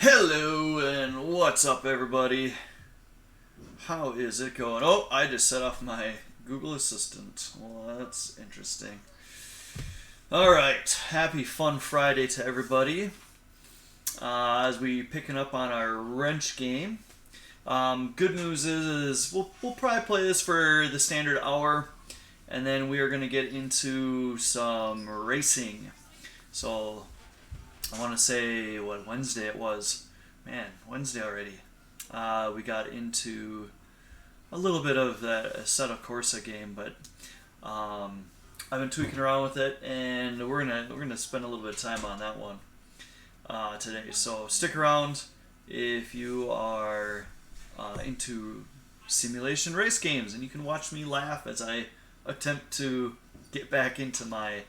Hello and what's up, everybody? How is it going? Oh, I just set off my Google Assistant. Well, that's interesting. All right, happy fun Friday to everybody. As we picking up on our wrench game. Good news is we'll probably play this for the standard hour, and then we are going to get into some racing. So I want to say what Wednesday it was. Man, Wednesday already. We got into a little bit of that Assetto Corsa game, but I've been tweaking around with it, and we're gonna spend a little bit of time on that one today. So stick around if you are into simulation race games, and you can watch me laugh as I attempt to get back into my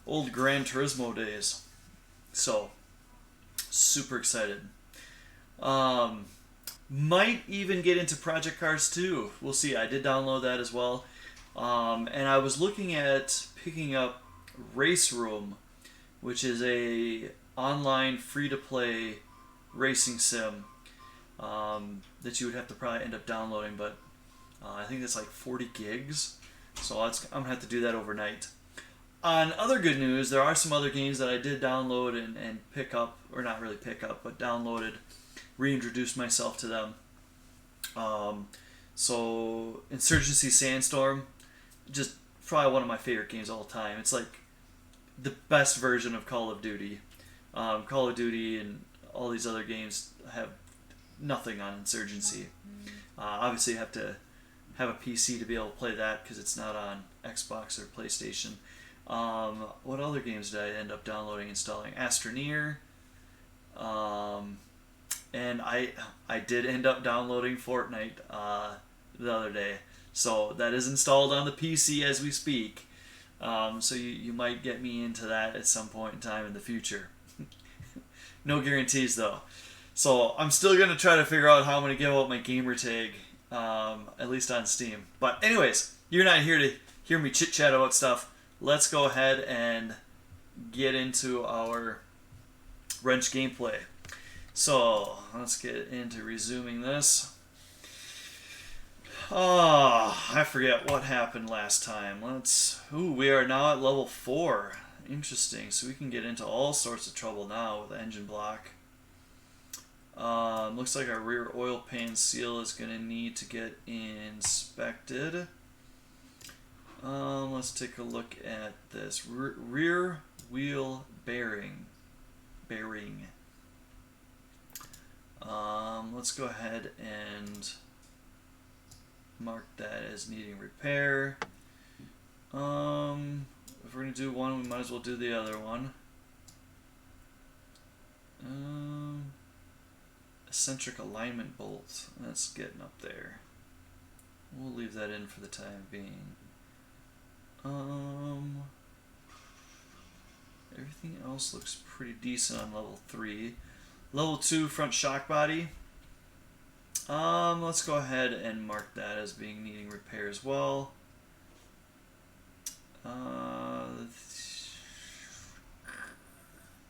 old Gran Turismo days. So super excited. Um, might even get into Project Cars 2. We'll see. I did download that as well. And I was looking at picking up Race Room, which is a online free to play racing sim that you would have to probably end up downloading, but I think it's like 40 gigs. So I'm gonna have to do that overnight. On other good news, there are some other games that I did download and pick up, or not really pick up, but downloaded, reintroduced myself to them. So Insurgency Sandstorm, just probably one of my favorite games of all time. It's like the best version of Call of Duty. Call of Duty and all these other games have nothing on Insurgency. Obviously, you have to have a PC to be able to play that because it's not on Xbox or PlayStation. What other games did I end up downloading, installing? Astroneer. And I did end up downloading Fortnite the other day. So that is installed on the PC as we speak. So you might get me into that at some point in time in the future. No guarantees though. So I'm still going to try to figure out how I'm going to give out my gamer tag, at least on Steam. But anyways, you're not here to hear me chit chat about stuff. Let's go ahead and get into our wrench gameplay. So let's get into resuming this. Oh, I forget what happened last time. We are now at level 4. Interesting. So we can get into all sorts of trouble now with the engine block. Looks like our rear oil pan seal is going to need to get inspected. Let's take a look at this. Rear wheel bearing. Let's go ahead and mark that as needing repair. If we're going to do one, we might as well do the other one. Eccentric alignment bolt. That's getting up there. We'll leave that in for the time being. Everything else looks pretty decent on level 3. Level 2 front shock body. Let's go ahead and mark that as being needing repair as well.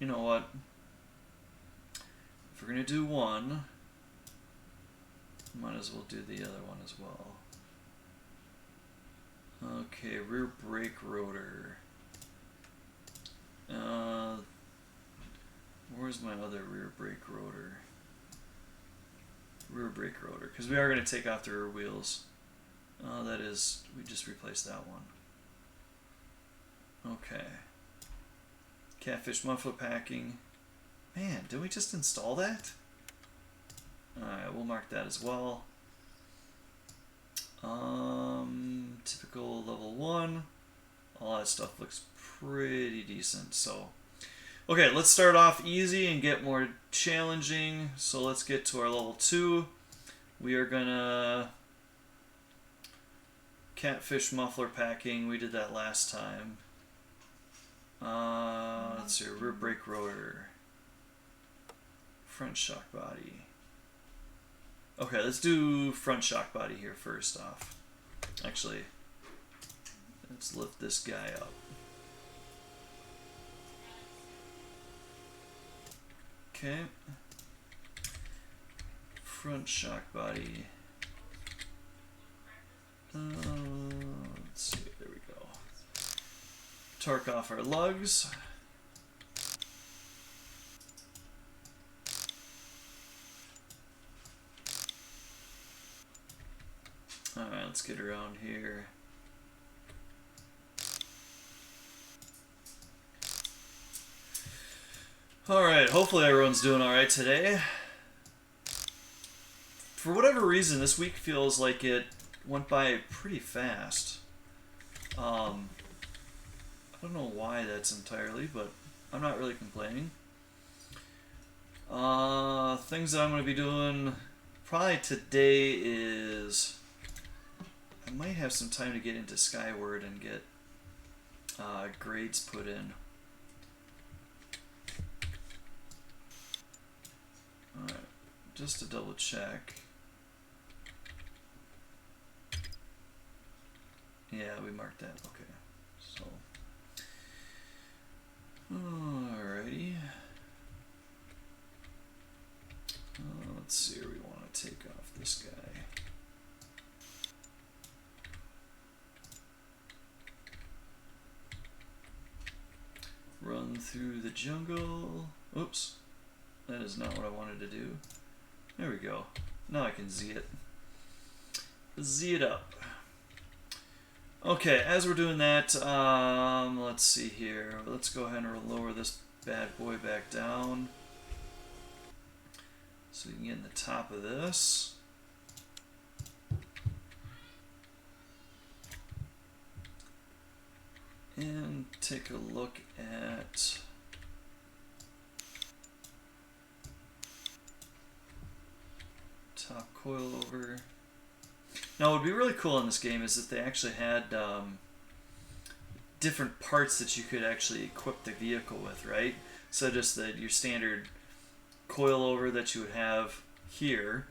You know what? If we're gonna do one, might as well do the other one as well. Okay, rear brake rotor. Where's my other rear brake rotor? Rear brake rotor, because we are going to take off the rear wheels. That is, we just replaced that one. Okay. Catfish muffler packing. Man, did we just install that? Alright, we'll mark that as well. Typical level 1. All that stuff looks pretty decent, so... Okay, let's start off easy and get more challenging. So let's get to our level 2. We are gonna... Catfish muffler packing, we did that last time. Let's see, rear brake rotor. Front shock body. Okay, let's do front shock body here first off. Actually, let's lift this guy up. Okay. front shock body. Let's see, there we go. Torque off our lugs. Alright, let's get around here. Alright, hopefully everyone's doing alright today. For whatever reason, this week feels like it went by pretty fast. I don't know why that's entirely, but I'm not really complaining. Things that I'm going to be doing probably today is I might have some time to get into Skyward and get grades put in. Alright, just to double check. Yeah, we marked that. Okay. So, alrighty. Let's see where we want to take off this guy. Run through the jungle. Oops. That is not what I wanted to do. There we go. Now I can Z it. Z it up. Okay, as we're doing that, let's see here. Let's go ahead and lower this bad boy back down. So we can get in the top of this. And take a look at top coilover. Now, what would be really cool in this game is if they actually had different parts that you could actually equip the vehicle with, right? So just your standard coilover that you would have here,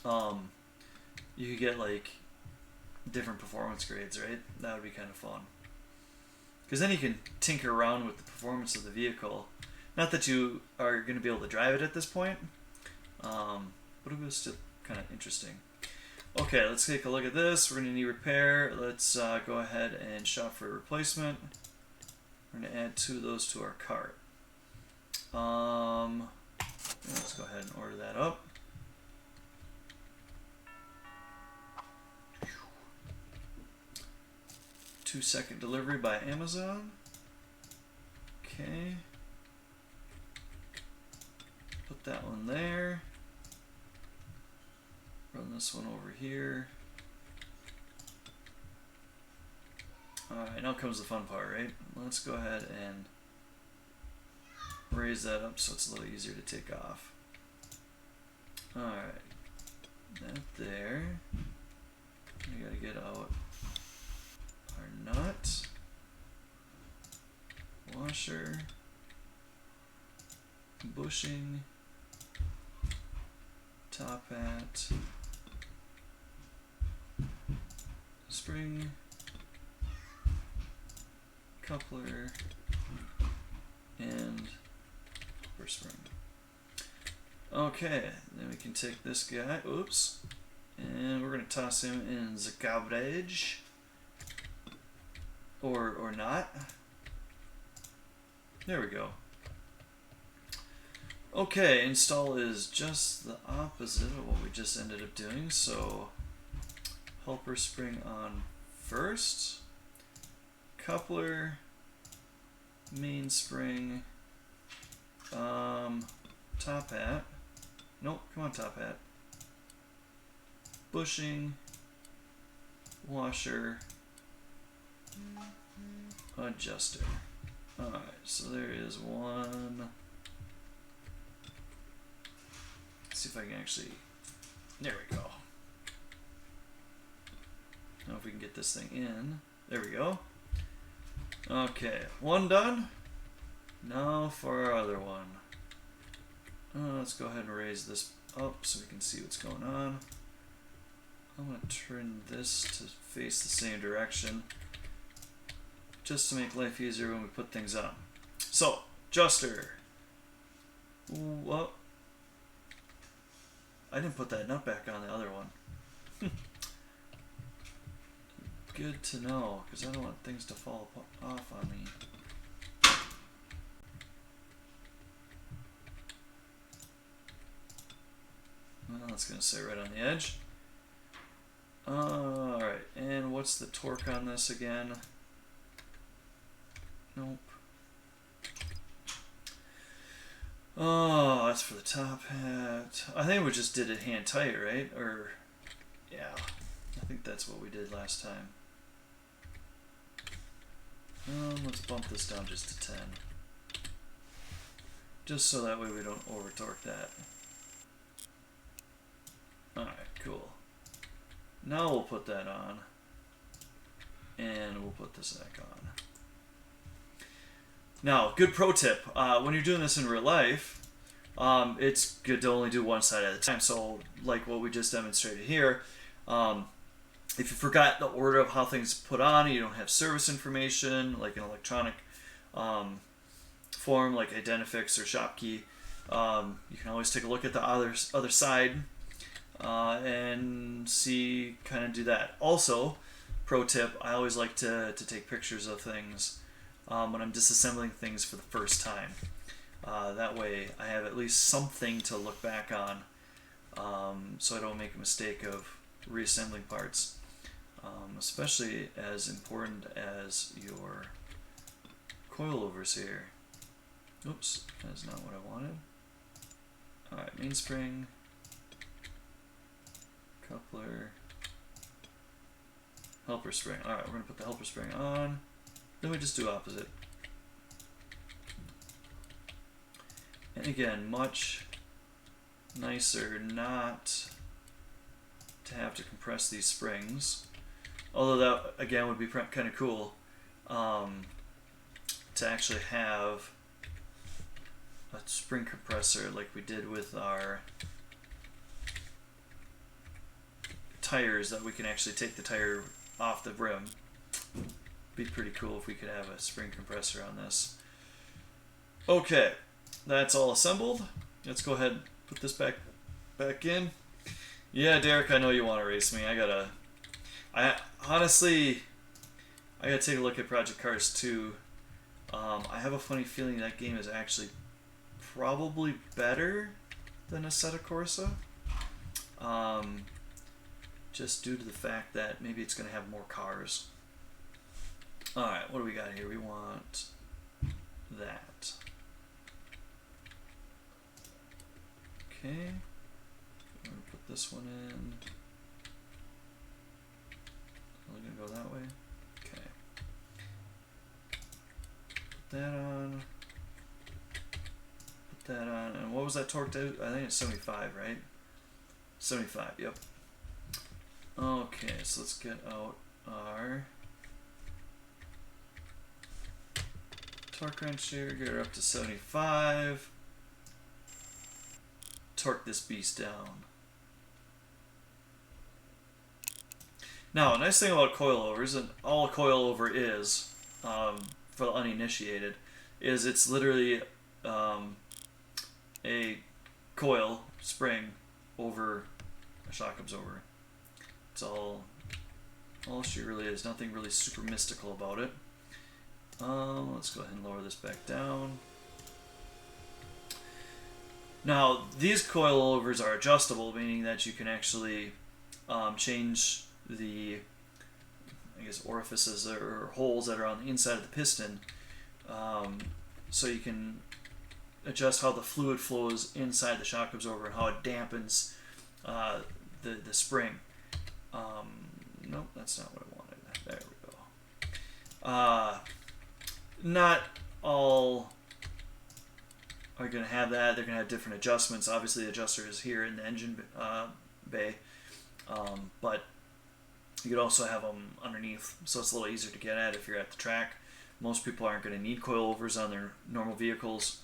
you could get like different performance grades, right? That would be kind of fun. Because then you can tinker around with the performance of the vehicle. Not that you are going to be able to drive it at this point, but it was still kind of interesting. Okay, let's take a look at this. We're going to need repair. Let's go ahead and shop for a replacement. We're going to add 2 of those to our cart. Let's go ahead and order that up. Two-second delivery by Amazon. Okay. Put that one there. Run this one over here. Alright, now comes the fun part, right? Let's go ahead and raise that up so it's a little easier to take off. Alright. That there. We gotta get out our nut. Washer. Bushing. Top hat. Spring, coupler, and upper spring. Okay, then we can take this guy, oops, and we're going to toss him in the garbage, or not. There we go. Okay, install is just the opposite of what we just ended up doing, so helper spring on first, coupler, main spring, top hat, nope, come on top hat, bushing, washer, adjuster. Alright, so there is one. Let's see if I can actually, there we go. Now if we can get this thing in. There we go. Okay, one done. Now for our other one. Let's go ahead and raise this up so we can see what's going on. I'm going to turn this to face the same direction just to make life easier when we put things on. So, adjuster. Whoop. I didn't put that nut back on the other one. Good to know, because I don't want things to fall off on me. Well, that's going to sit right on the edge. Alright, and what's the torque on this again? Nope. Oh, that's for the top hat. I think we just did it hand tight, right? Or, yeah, I think that's what we did last time. Let's bump this down just to 10. Just so that way we don't over torque that. Alright, cool. Now we'll put that on. And we'll put this back on. Now, good pro tip. When you're doing this in real life, it's good to only do one side at a time. So, like what we just demonstrated here, if you forgot the order of how things put on, you don't have service information, like an electronic form like Identifix or ShopKey, you can always take a look at the other side and see, kind of do that. Also, pro tip, I always like to take pictures of things when I'm disassembling things for the first time. That way I have at least something to look back on, so I don't make a mistake of reassembling parts, especially as important as your coilovers here. Oops, that's not what I wanted. Alright, mainspring, coupler, helper spring. Alright, we're going to put the helper spring on. Then we just do opposite. And again, much nicer not to have to compress these springs. Although that, again, would be kind of cool to actually have a spring compressor like we did with our tires, that we can actually take the tire off the rim. Be pretty cool if we could have a spring compressor on this. Okay, that's all assembled. Let's go ahead and put this back in. Yeah, Derek, I know you want to race me. Honestly, I gotta take a look at Project Cars 2. I have a funny feeling that game is actually probably better than Assetto Corsa. Just due to the fact that maybe it's going to have more cars. Alright, what do we got here? We want that. Okay. I'm going to put this one in. We're going to go that way. Okay. Put that on. Put that on. And what was that torque to? I think it's 75, right? 75, yep. Okay, so let's get out our torque wrench here, get her up to 75. Torque this beast down. Now, a nice thing about coilovers, and all a coilover is, for the uninitiated, is it's literally a coil spring over a shock absorber. It's all she really is. Nothing really super mystical about it. Let's go ahead and lower this back down. Now, these coilovers are adjustable, meaning that you can actually change the, I guess, orifices or holes that are on the inside of the piston, so you can adjust how the fluid flows inside the shock absorber and how it dampens the spring. Nope, that's not what I wanted. There we go. Not all are going to have that. They're going to have different adjustments. Obviously, the adjuster is here in the engine bay, but you could also have them underneath, so it's a little easier to get at if you're at the track. Most people aren't going to need coilovers on their normal vehicles,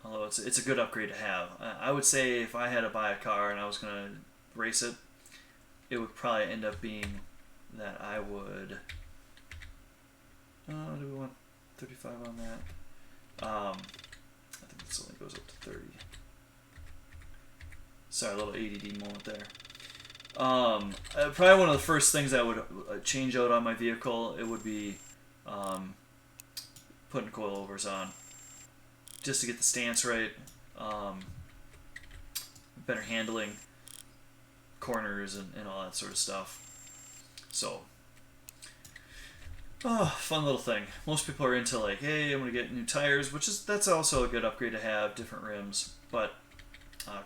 although it's a good upgrade to have. I would say if I had to buy a car and I was going to race it, it would probably end up being that I would... do we want 35 on that? I think this only goes up to 30. Sorry, a little ADD moment there. Probably one of the first things I would change out on my vehicle, it would be putting coilovers on, just to get the stance right, better handling, corners and all that sort of stuff. So, fun little thing. Most people are into like, hey, I'm gonna get new tires, that's also a good upgrade to have, different rims, but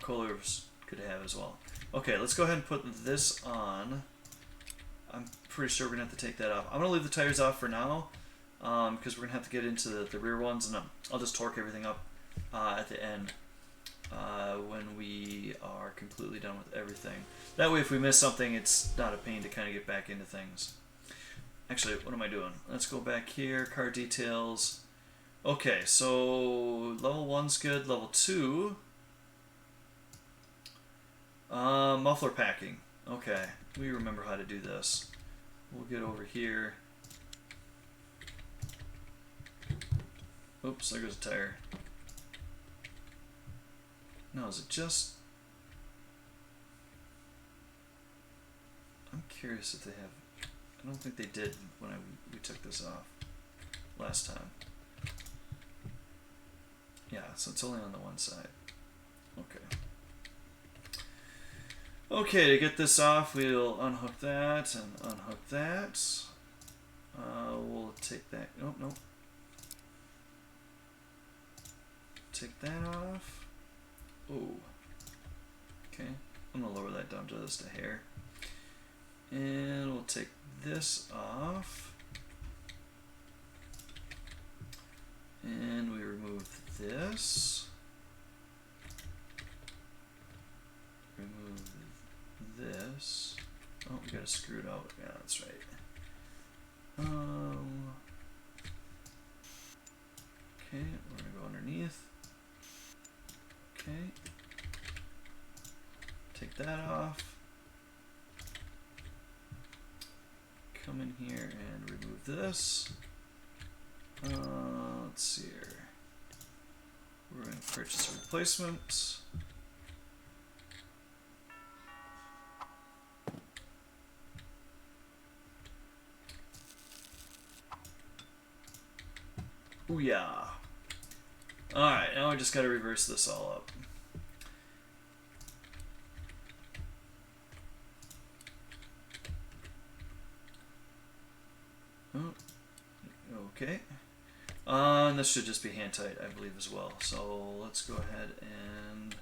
coilovers good to have as well. Okay, let's go ahead and put this on. I'm pretty sure we're gonna have to take that off. I'm gonna leave the tires off for now, because we're gonna have to get into the rear ones, and I'll just torque everything up at the end when we are completely done with everything. That way, if we miss something, it's not a pain to kind of get back into things. Actually, what am I doing? Let's go back here, car details. Okay, so level 1's good, level 2. Muffler packing. Okay, we remember how to do this. We'll get over here. Oops, there goes a tire. No, is it just... I'm curious if they have... I don't think they did when we took this off last time. Yeah, so it's only on the one side. Okay. Okay, to get this off, we'll unhook that and unhook that. We'll take that... Oh, no. Take that off. Oh. Okay. I'm going to lower that down to just a hair. And we'll take this off. And we remove this. Remove this. Oh, we gotta screw it out. Yeah, that's right. Okay, we're gonna go underneath. Okay. Take that off. Come in here and remove this. Let's see here. We're going to purchase a replacement. Ooh yeah. Alright, now we just got to reverse this all up. Oh, okay. And this should just be hand tight, I believe, as well. So let's go ahead and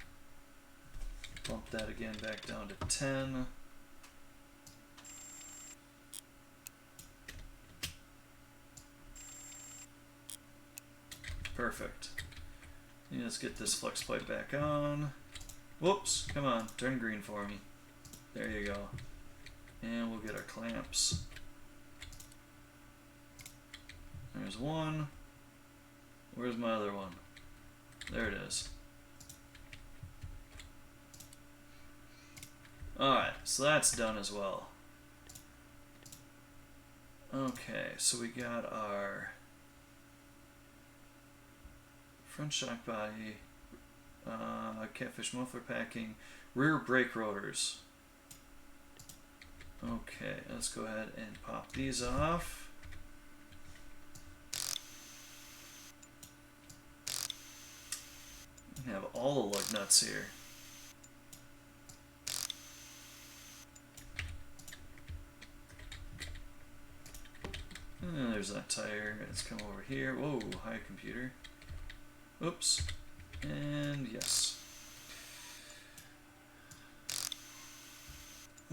bump that again back down to 10. Perfect. And let's get this flex plate back on. Whoops, come on, turn green for me. There you go. And we'll get our clamps. There's one. Where's my other one? There it is. Alright, so that's done as well. Okay, so we got our front shock body, catfish muffler packing, rear brake rotors. Okay, let's go ahead and pop these off. We have all the lug nuts here. And there's that tire. Let's come over here. Whoa, hi computer. Oops. And yes.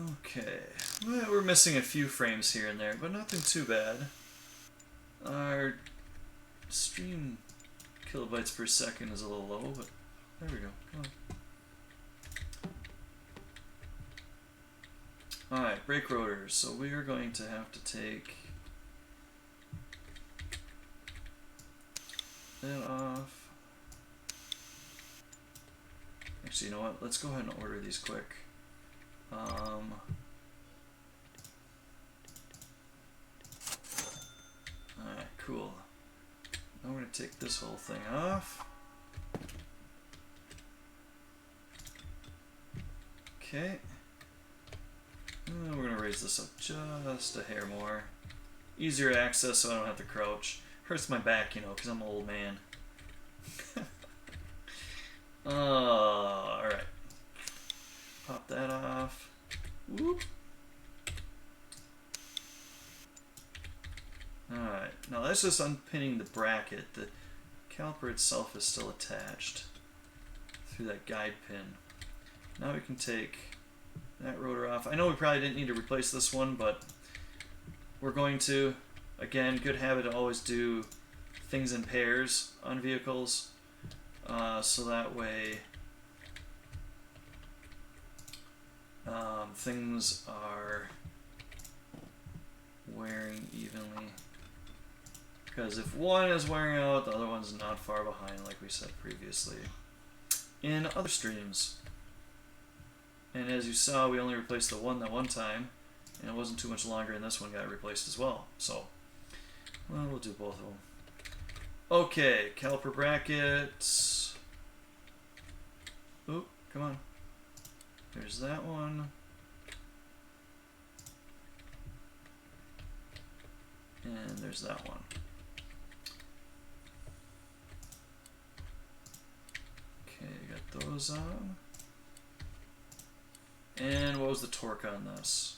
Okay. Well, we're missing a few frames here and there, but nothing too bad. Our stream kilobytes per second is a little low, but there we go. Come on. Alright, brake rotors. So we are going to have to take that off. Actually, you know what? Let's go ahead and order these quick. Alright, cool. Now we're going to take this whole thing off. Okay. We're going to raise this up just a hair more. Easier access so I don't have to crouch. Hurts my back, you know, because I'm an old man. Alright. Pop that off. Whoop. Alright, now that's just unpinning the bracket. The caliper itself is still attached through that guide pin. Now we can take that rotor off. I know we probably didn't need to replace this one, but we're going to. Again, good habit to always do things in pairs on vehicles, so that way things are wearing evenly. Because if one is wearing out, the other one's not far behind, like we said previously in other streams. And as you saw, we only replaced the one that one time, and it wasn't too much longer, and this one got replaced as well. So, well, we'll do both of them. Okay, caliper brackets. Oop, come on. There's that one. And there's that one. Okay, got those on. And what was the torque on this?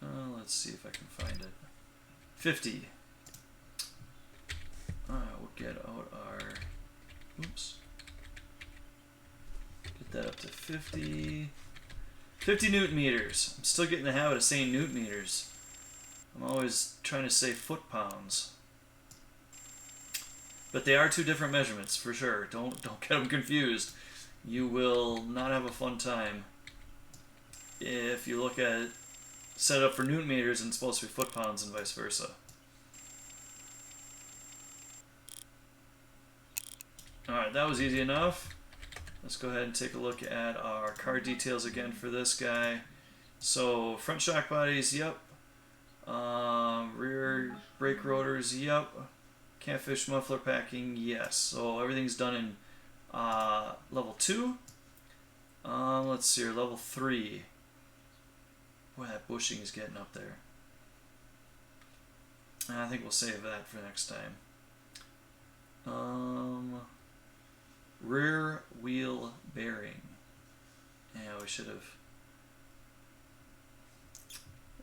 Let's see if I can find it. 50. Alright, we'll get out our... Oops. Get that up to 50. 50 newton meters. I'm still getting the habit of saying newton meters. I'm always trying to say foot pounds. But they are two different measurements, for sure. Don't get them confused. You will not have a fun time if you look at it set up for newton meters and it's supposed to be foot pounds and vice versa. Alright, that was easy enough. Let's go ahead and take a look at our car details again for this guy. So, front shock bodies, yep. Rear brake rotors, yep. Catfish muffler packing, yes. So everything's done in level 2. Let's see here, level 3. Boy, that bushing is getting up there. I think we'll save that for next time. Rear wheel bearing. Yeah, we should have.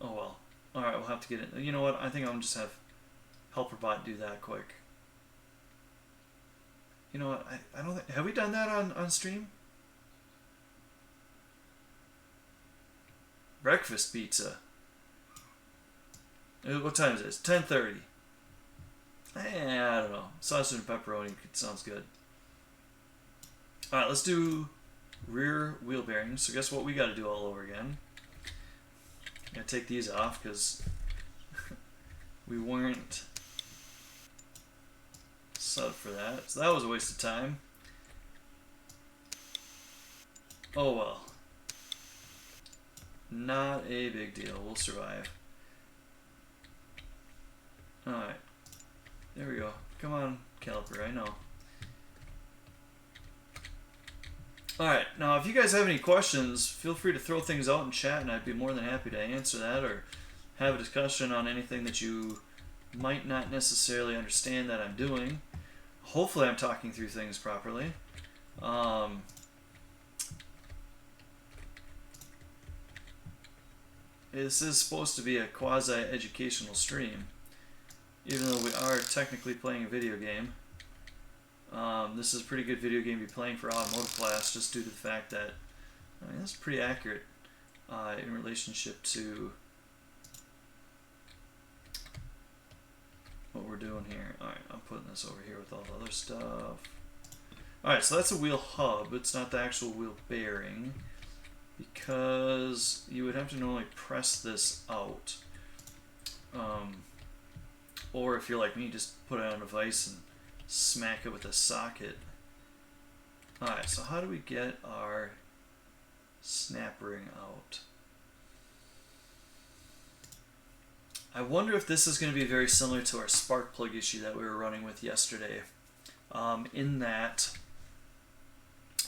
Oh well. Alright, we'll have to get it. You know what? I think I'm just have HelperBot do that quick. You know what? I don't think. Have we done that on stream? Breakfast pizza. What time is it? It's 10:30. I don't know. Sausage and pepperoni sounds good. Alright, let's do rear wheel bearings. So guess what we got to do all over again? Gotta take these off because we weren't set up for that. So that was a waste of time. Oh well. Not a big deal. We'll survive. Alright. There we go. Come on, caliper. I know. Alright, now if you guys have any questions, feel free to throw things out in chat and I'd be more than happy to answer that or have a discussion on anything that you might not necessarily understand that I'm doing. Hopefully I'm talking through things properly. This is supposed to be a quasi-educational stream, even though we are technically playing a video game. This is a pretty good video game to be playing for automotive class, just due to the fact that it's pretty accurate in relationship to what we're doing here. Alright, I'm putting this over here with all the other stuff. Alright, so that's a wheel hub. It's not the actual wheel bearing, because you would have to normally press this out. Or if you're like me, just put it on a vise and smack it with a socket. Alright, so how do we get our snap ring out? I wonder if this is going to be very similar to our spark plug issue that we were running with yesterday. In that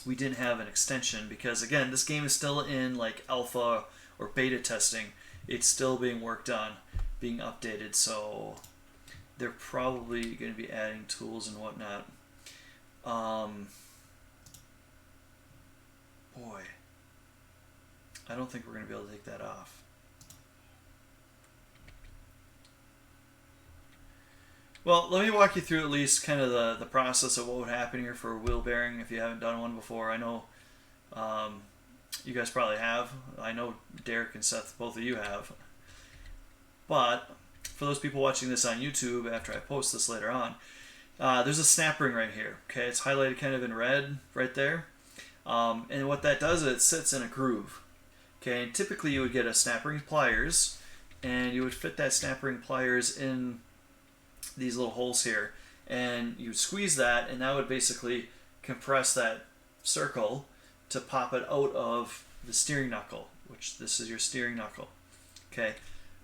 we didn't have an extension because, again, this game is still in like alpha or beta testing. It's still being worked on, being updated, so they're probably going to be adding tools and whatnot. Boy, I don't think we're going to be able to take that off. Well, let me walk you through at least kind of the process of what would happen here for a wheel bearing if you haven't done one before. I know you guys probably have. I know Derek and Seth, both of you have. But for those people watching this on YouTube after I post this later on, there's a snap ring right here. Okay, it's highlighted kind of in red right there. And what that does is it sits in a groove. Okay, and typically you would get a snap ring pliers, and you would fit that snap ring pliers in these little holes here, and you would squeeze that, and that would basically compress that circle to pop it out of the steering knuckle, which this is your steering knuckle. Okay,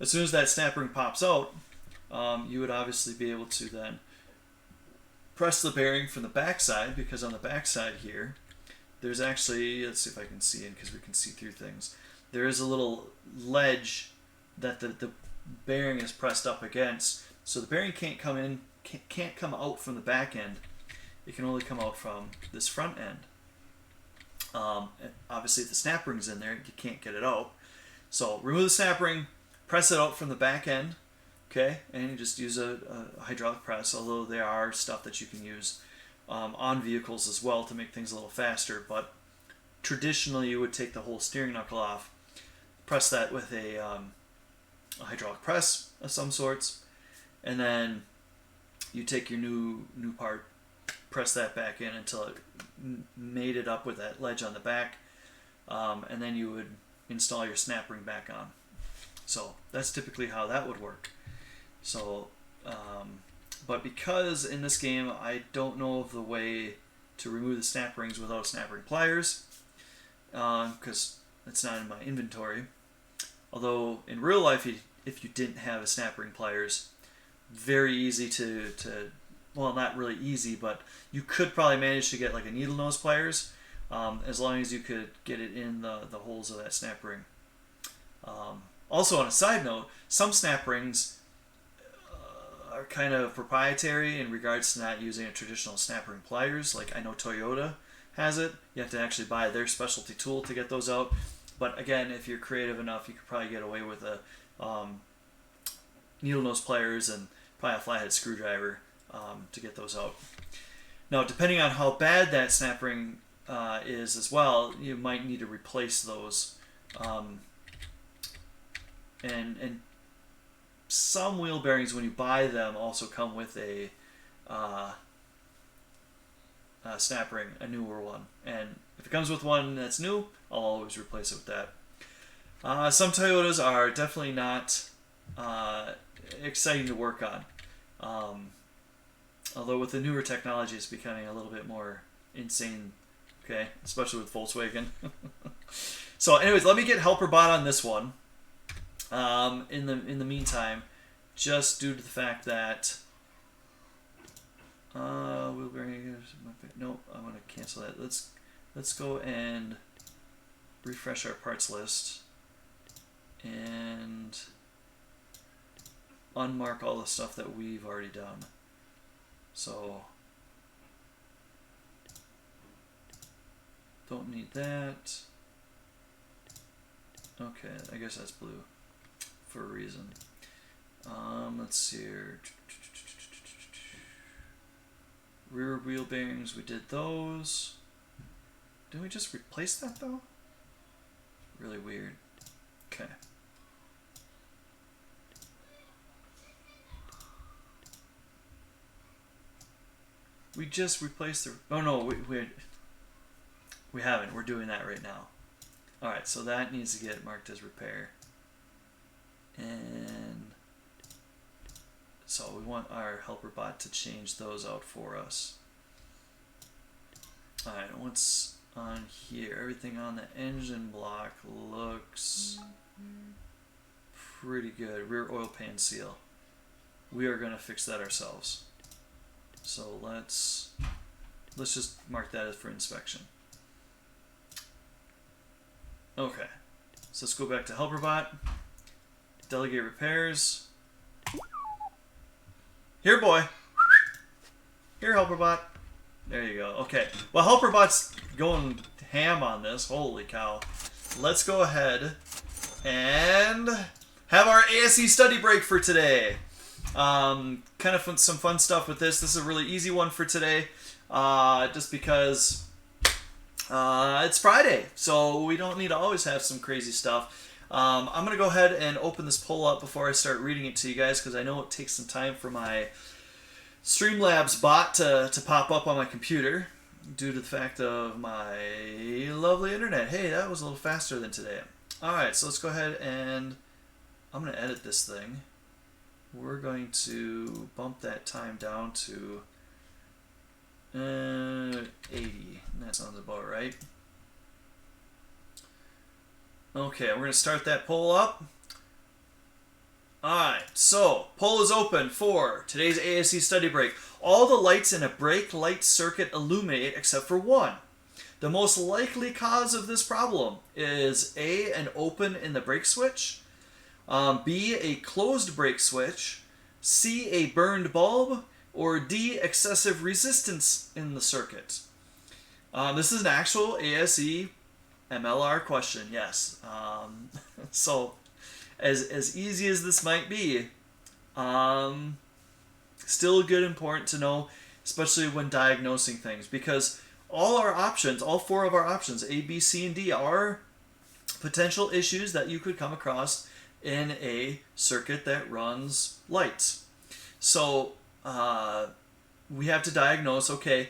as soon as that snap ring pops out, you would obviously be able to then press the bearing from the back side, because on the back side here there's actually, let's see if I can see in because we can see through things, there is a little ledge that the bearing is pressed up against, so the bearing can't come out from the back end. It can only come out from this front end. Obviously if the snap ring's in there, you can't get it out. So remove the snap ring, press it out from the back end, okay, and you just use a hydraulic press, although there are stuff that you can use on vehicles as well to make things a little faster, but traditionally you would take the whole steering knuckle off, press that with a hydraulic press of some sorts, and then you take your new part, press that back in until it mated up with that ledge on the back, and then you would install your snap ring back on. So that's typically how that would work. So but because in this game I don't know of the way to remove the snap rings without snap ring pliers, because it's not in my inventory, although in real life if you didn't have a snap ring pliers, very easy to well, not really easy, but you could probably manage to get like a needle nose pliers, as long as you could get it in the holes of that snap ring. Also, on a side note, some snap rings are kind of proprietary in regards to not using a traditional snap ring pliers. Like I know Toyota has it. You have to actually buy their specialty tool to get those out. But again, if you're creative enough, you could probably get away with a needle nose pliers and probably a flathead screwdriver to get those out. Now, depending on how bad that snap ring is as well, you might need to replace those. And some wheel bearings, when you buy them, also come with a snap ring, a newer one. And if it comes with one that's new, I'll always replace it with that. Some Toyotas are definitely not exciting to work on. Although with the newer technology, it's becoming a little bit more insane, okay? Especially with Volkswagen. So anyways, let me get HelperBot on this one. In the meantime, just due to the fact that wheel bearing, no, I'm gonna cancel that. Let's go and refresh our parts list and unmark all the stuff that we've already done. So don't need that. Okay, I guess that's blue for a reason. Let's see here. Rear wheel bearings, we did those. Didn't we just replace that though? Really weird. Okay. We just replaced the... Oh no, we haven't. We're doing that right now. Alright, so that needs to get marked as repair. And so we want our HelperBot to change those out for us. Alright, what's on here? Everything on the engine block looks pretty good. Rear oil pan seal. We are going to fix that ourselves. So let's just mark that as for inspection. Okay. So let's go back to HelperBot. Delegate repairs. Here, boy. Here, HelperBot. There you go. Okay. Well, HelperBot's going ham on this. Holy cow. Let's go ahead and have our ASE study break for today. Kind of some fun stuff with this. This is a really easy one for today. Just because it's Friday, so we don't need to always have some crazy stuff. I'm going to go ahead and open this poll up before I start reading it to you guys, because I know it takes some time for my Streamlabs bot to pop up on my computer due to the fact of my lovely internet. Hey, that was a little faster than today. Alright, so let's go ahead and I'm going to edit this thing. We're going to bump that time down to 80. That sounds about right. Okay, we're going to start that poll up. Alright, so poll is open for today's ASE study break. All the lights in a brake light circuit illuminate except for one. The most likely cause of this problem is A, an open in the brake switch, B, a closed brake switch, C, a burned bulb, or D, excessive resistance in the circuit. This is an actual ASE MLR question, yes. So, as easy as this might be, still good, important to know, especially when diagnosing things, because all our options, all four of our options, A, B, C, and D, are potential issues that you could come across in a circuit that runs lights. So, we have to diagnose, okay,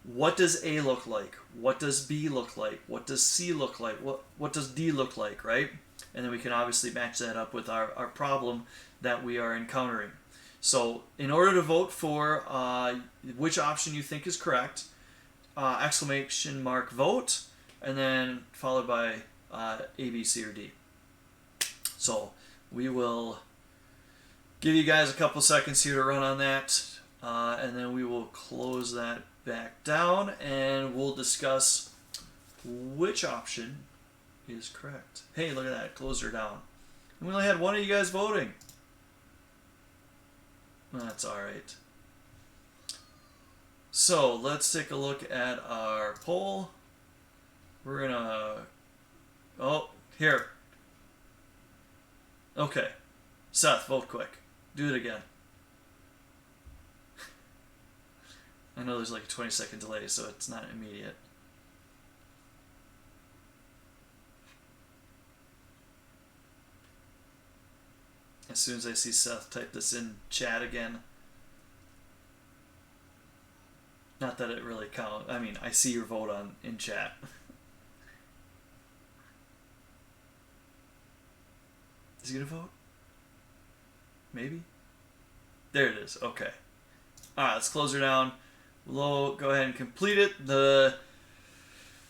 what does A look like? What does B look like? What does C look like? What does D look like, right? And then we can obviously match that up with our problem that we are encountering. So in order to vote for which option you think is correct, exclamation mark vote, and then followed by A, B, C, or D. So we will give you guys a couple seconds here to run on that, and then we will close that back down, and we'll discuss which option is correct. Hey, look at that, closed her down. And we only had one of you guys voting. That's alright. So, let's take a look at our poll. We're gonna... Oh, here. Okay. Seth, vote quick. Do it again. I know there's like a 20-second delay, so it's not immediate. As soon as I see Seth type this in chat again. Not that it really counts. I mean, I see your vote in chat. Is he gonna vote? Maybe? There it is. Okay. Alright, let's close her down. We'll go ahead and complete it. The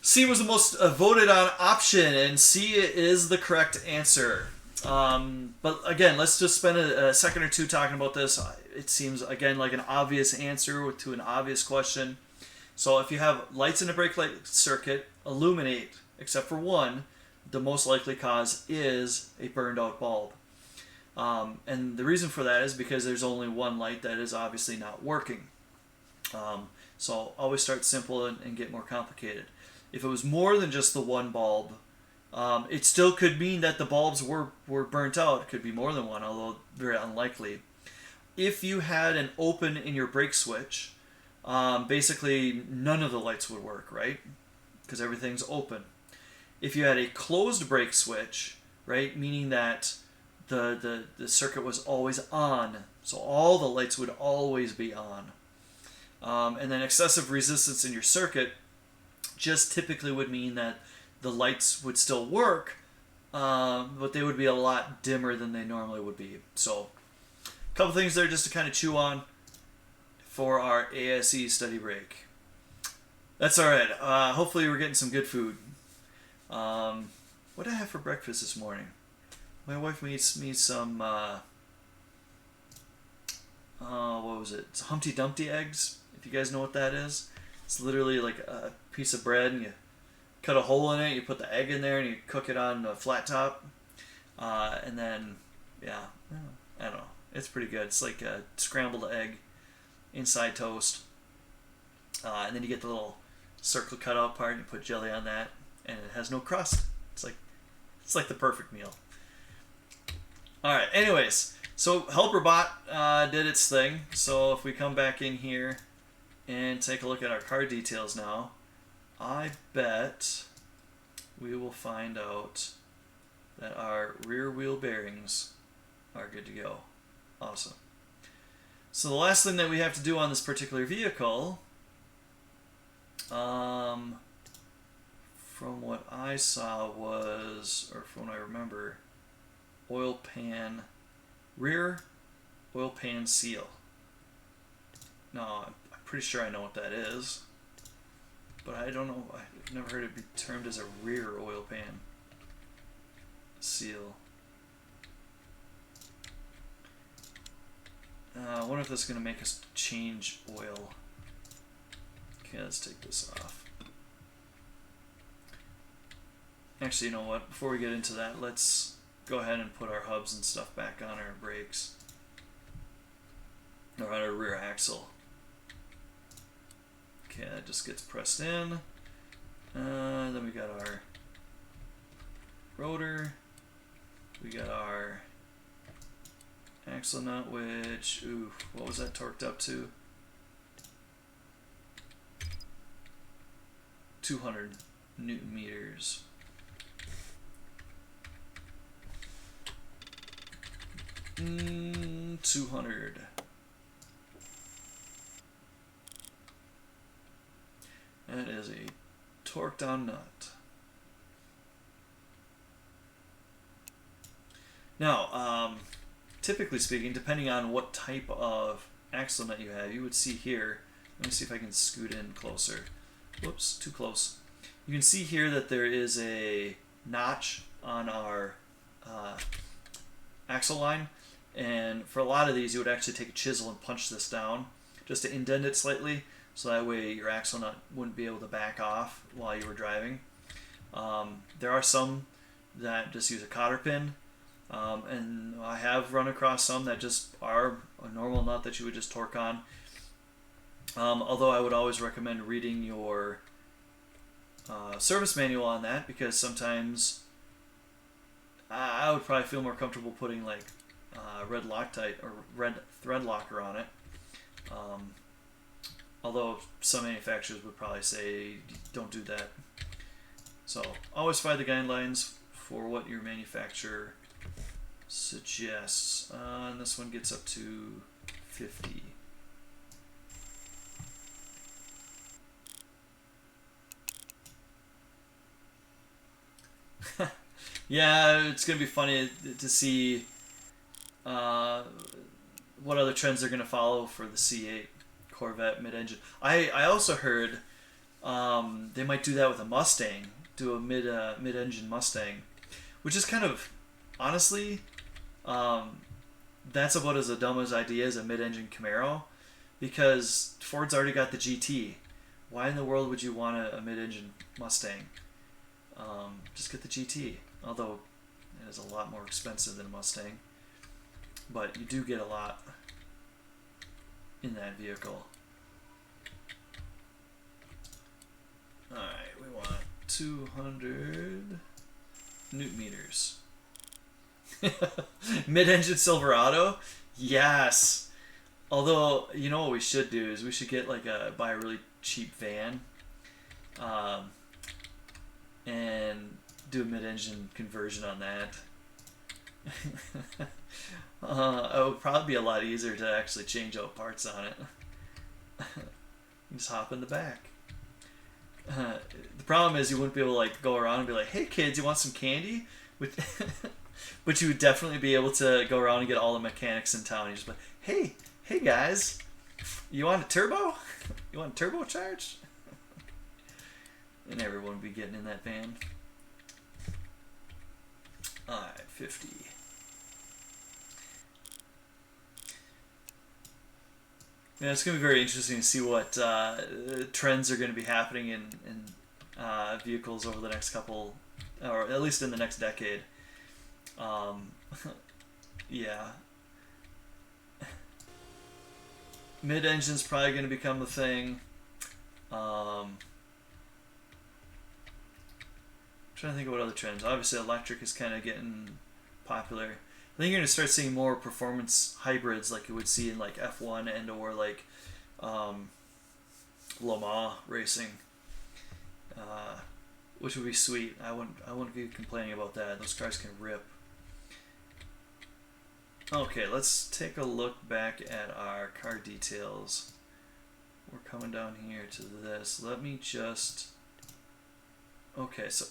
C was the most voted on option, and C is the correct answer. But again, let's just spend a second or two talking about this. It seems, again, like an obvious answer to an obvious question. So if you have lights in a brake light circuit illuminate, except for one, the most likely cause is a burned out bulb. And the reason for that is because there's only one light that is obviously not working. So always start simple and get more complicated. If it was more than just the one bulb, it still could mean that the bulbs were burnt out. It could be more than one, although very unlikely. If you had an open in your brake switch, basically none of the lights would work, right? Because everything's open. If you had a closed brake switch, right, meaning that the circuit was always on, so all the lights would always be on. And then excessive resistance in your circuit just typically would mean that the lights would still work, but they would be a lot dimmer than they normally would be. So, a couple things there just to kind of chew on for our ASE study break. That's alright. Hopefully we're getting some good food. What did I have for breakfast this morning? My wife made me some, what was it? It's Humpty Dumpty eggs, if you guys know what that is. It's literally like a piece of bread, and you cut a hole in it, you put the egg in there, and you cook it on a flat top. And then, yeah, I don't know. It's pretty good. It's like a scrambled egg inside toast. And then you get the little circle cut out part, and you put jelly on that, and it has no crust. It's like the perfect meal. All right. Anyways, so HelperBot did its thing. So if we come back in here and take a look at our car details now, I bet we will find out that our rear wheel bearings are good to go. Awesome. So the last thing that we have to do on this particular vehicle, from what I saw was, or from what I remember, oil pan, rear oil pan seal. Now, I'm pretty sure I know what that is, but I don't know, I've never heard it be termed as a rear oil pan seal. I wonder if that's going to make us change oil. Okay, let's take this off. Actually, you know what? Before we get into that, let's go ahead and put our hubs and stuff back on our brakes. Or on our rear axle. Okay, that just gets pressed in. Then we got our rotor. We got our axle nut, which, ooh, what was that torqued up to? 200 Newton meters. Mm, 200. That is a torqued down nut. Now, typically speaking, depending on what type of axle nut you have, you would see here, let me see if I can scoot in closer. Whoops, too close. You can see here that there is a notch on our axle line, and for a lot of these you would actually take a chisel and punch this down just to indent it slightly, so that way your axle nut wouldn't be able to back off while you were driving. There are some that just use a cotter pin, and I have run across some that just are a normal nut that you would just torque on. Although I would always recommend reading your service manual on that, because sometimes I would probably feel more comfortable putting like red Loctite or red thread locker on it. Although some manufacturers would probably say don't do that. So always find the guidelines for what your manufacturer suggests. And this one gets up to 50. Yeah, it's going to be funny to see what other trends they're going to follow for the C8 Corvette mid-engine. I also heard they might do that with a Mustang, do a mid-engine Mustang, which is kind of, honestly, that's about as a dumb as idea as a mid-engine Camaro, because Ford's already got the GT. Why in the world would you want a mid-engine Mustang? Just get the GT, although it is a lot more expensive than a Mustang, but you do get a lot in that vehicle. Alright, we want 200 Newton meters. Mid-engine Silverado? Yes! Although, you know what we should do is we should get like buy a really cheap van, and do a mid-engine conversion on that. It would probably be a lot easier to actually change out parts on it. Just hop in the back. The problem is you wouldn't be able to like go around and be like, "Hey kids, you want some candy?" But you would definitely be able to go around and get all the mechanics in town. You just be like, "Hey guys, you want a turbo? You want a turbocharged?" And everyone would be getting in that van. Alright, 50. Yeah, it's going to be very interesting to see what trends are going to be happening in vehicles over the next couple, or at least in the next decade. Yeah. Mid-engine's probably going to become the thing. I'm trying to think of what other trends. Obviously, electric is kind of getting popular. I think you're going to start seeing more performance hybrids like you would see in like F1 and or like Le Mans racing, which would be sweet. I wouldn't be complaining about that. Those cars can rip. Okay, let's take a look back at our car details. We're coming down here to this. Let me just... Okay, so...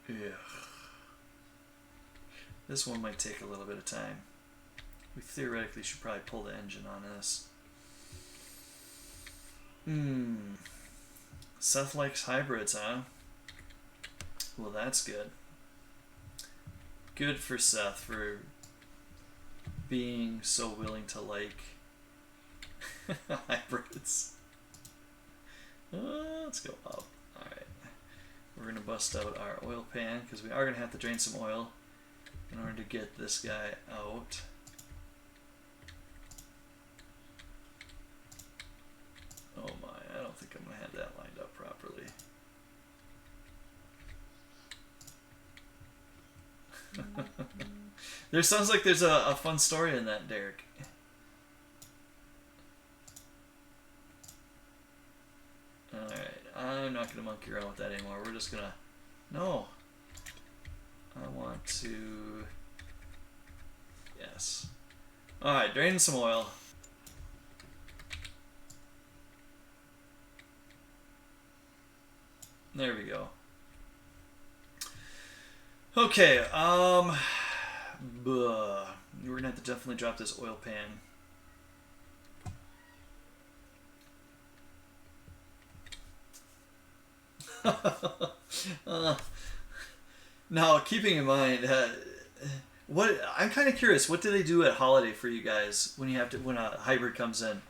Yeah. This one might take a little bit of time. We theoretically should probably pull the engine on this. Seth likes hybrids, huh? Well, that's good. Good for Seth for being so willing to like hybrids. Let's go up. Alright. We're going to bust out our oil pan because we are going to have to drain some oil in order to get this guy out. Oh my, I don't think I'm going to have that lined up properly. There sounds like there's a fun story in that, Derek. Alright, I'm not going to monkey around with that anymore. We're just going to... No! I want to... Yes. Alright, drain some oil. There we go. Okay, we're gonna have to definitely drop this oil pan. Now, keeping in mind, what I'm kind of curious, what do they do at Holiday for you guys when a hybrid comes in?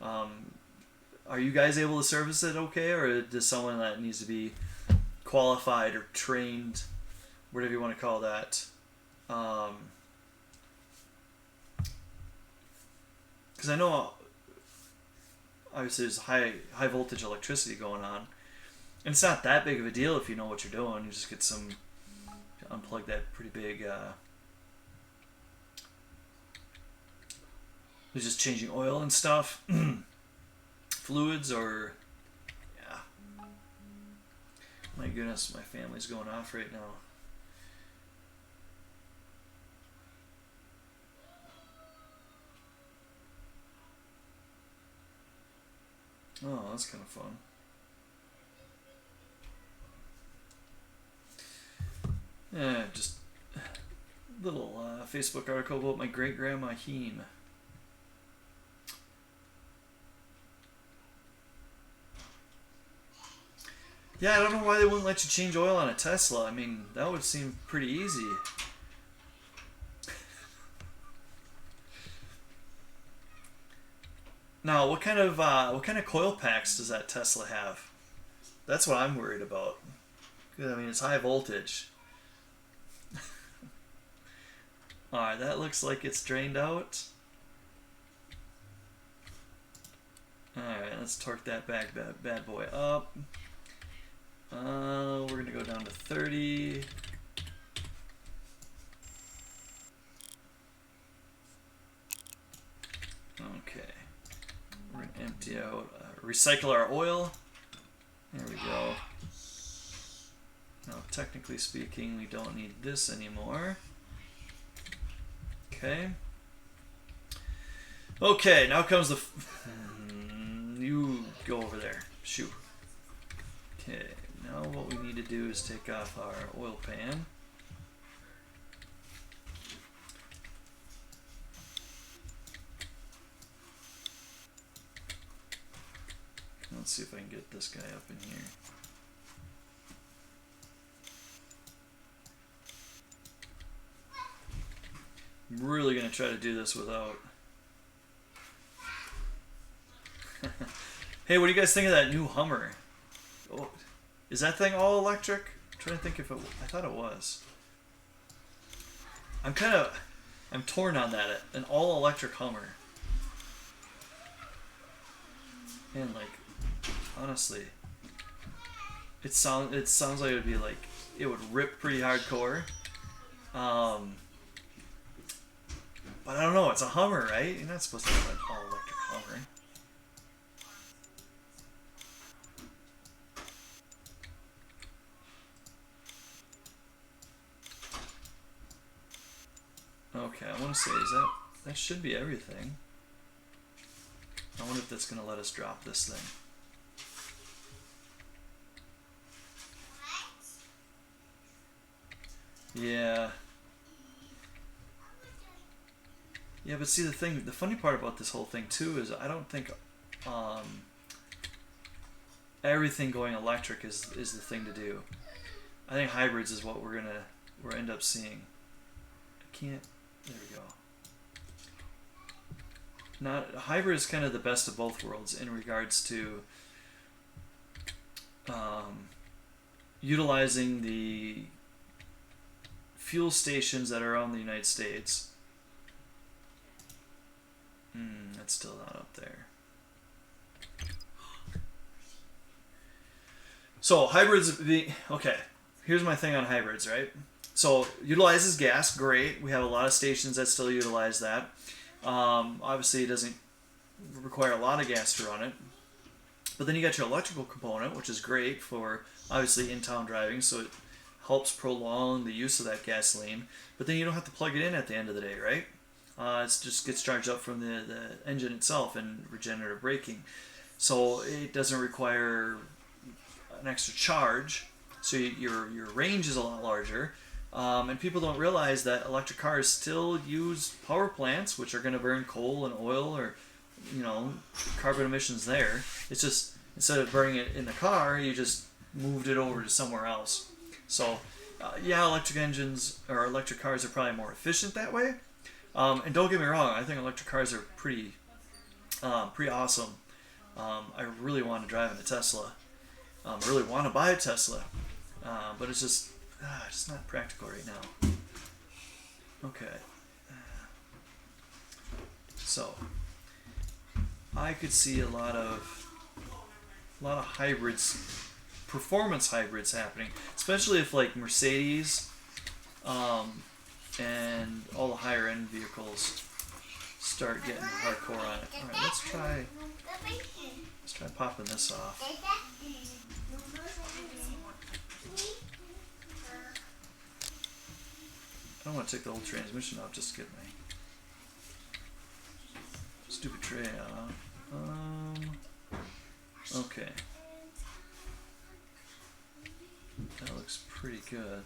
Are you guys able to service it okay, or does someone that needs to be qualified or trained, whatever you want to call that? Because I know obviously there's high voltage electricity going on, and it's not that big of a deal if you know what you're doing. You just get some, unplug that pretty big. You're just changing oil and stuff, fluids, or yeah. My goodness, my family's going off right now. Oh, that's kind of fun. Yeah, just a little Facebook article about my great-grandma Heme. Yeah, I don't know why they wouldn't let you change oil on a Tesla. I mean, that would seem pretty easy. Now, what kind of coil packs does that Tesla have? That's what I'm worried about. I mean, it's high voltage. Alright, that looks like it's drained out. Alright, let's torque that bad boy up. We're going to go down to 30. Okay. We're going to empty out, recycle our oil. There we go. Now, technically speaking, we don't need this anymore. Okay. Okay, now comes the... you go over there. Shoot. Okay, now what we need to do is take off our oil pan. Let's see if I can get this guy up in here. I'm really going to try to do this without... Hey, what do you guys think of that new Hummer? Oh, is that thing all electric? I'm trying to think if it... I thought it was. I'm torn on that. An all electric Hummer. And like, honestly, it sounds like it would be like, it would rip pretty hardcore. But I don't know, it's a Hummer, right? You're not supposed to have an all electric Hummer. Okay, I want to say, that should be everything. I wonder if that's going to let us drop this thing. Yeah. Yeah, but see the funny part about this whole thing too is I don't think everything going electric is the thing to do. I think hybrids is what we're end up seeing. I can't. There we go. Hybrid is kind of the best of both worlds in regards to utilizing the fuel stations that are on the United States. That's still not up there. So hybrids, okay, here's my thing on hybrids, right? So utilizes gas, great. We have a lot of stations that still utilize that. Obviously it doesn't require a lot of gas to run it. But then you got your electrical component, which is great for obviously in-town driving, so it helps prolong the use of that gasoline. But then you don't have to plug it in at the end of the day, right? It just gets charged up from the engine itself and regenerative braking. So it doesn't require an extra charge, so your range is a lot larger. And people don't realize that electric cars still use power plants, which are going to burn coal and oil or, carbon emissions there. It's just, instead of burning it in the car, you just moved it over to somewhere else. So, yeah, electric engines or electric cars are probably more efficient that way. And don't get me wrong, I think electric cars are pretty awesome. I really want to drive in a Tesla. I really want to buy a Tesla. But it's just not practical right now. Okay. So, I could see a lot of hybrids, performance hybrids happening, especially if like Mercedes, and all the higher end vehicles start getting hardcore on it. All right, let's try popping this off. I don't want to take the whole transmission off, just to get my stupid tray out. Okay. That looks pretty good.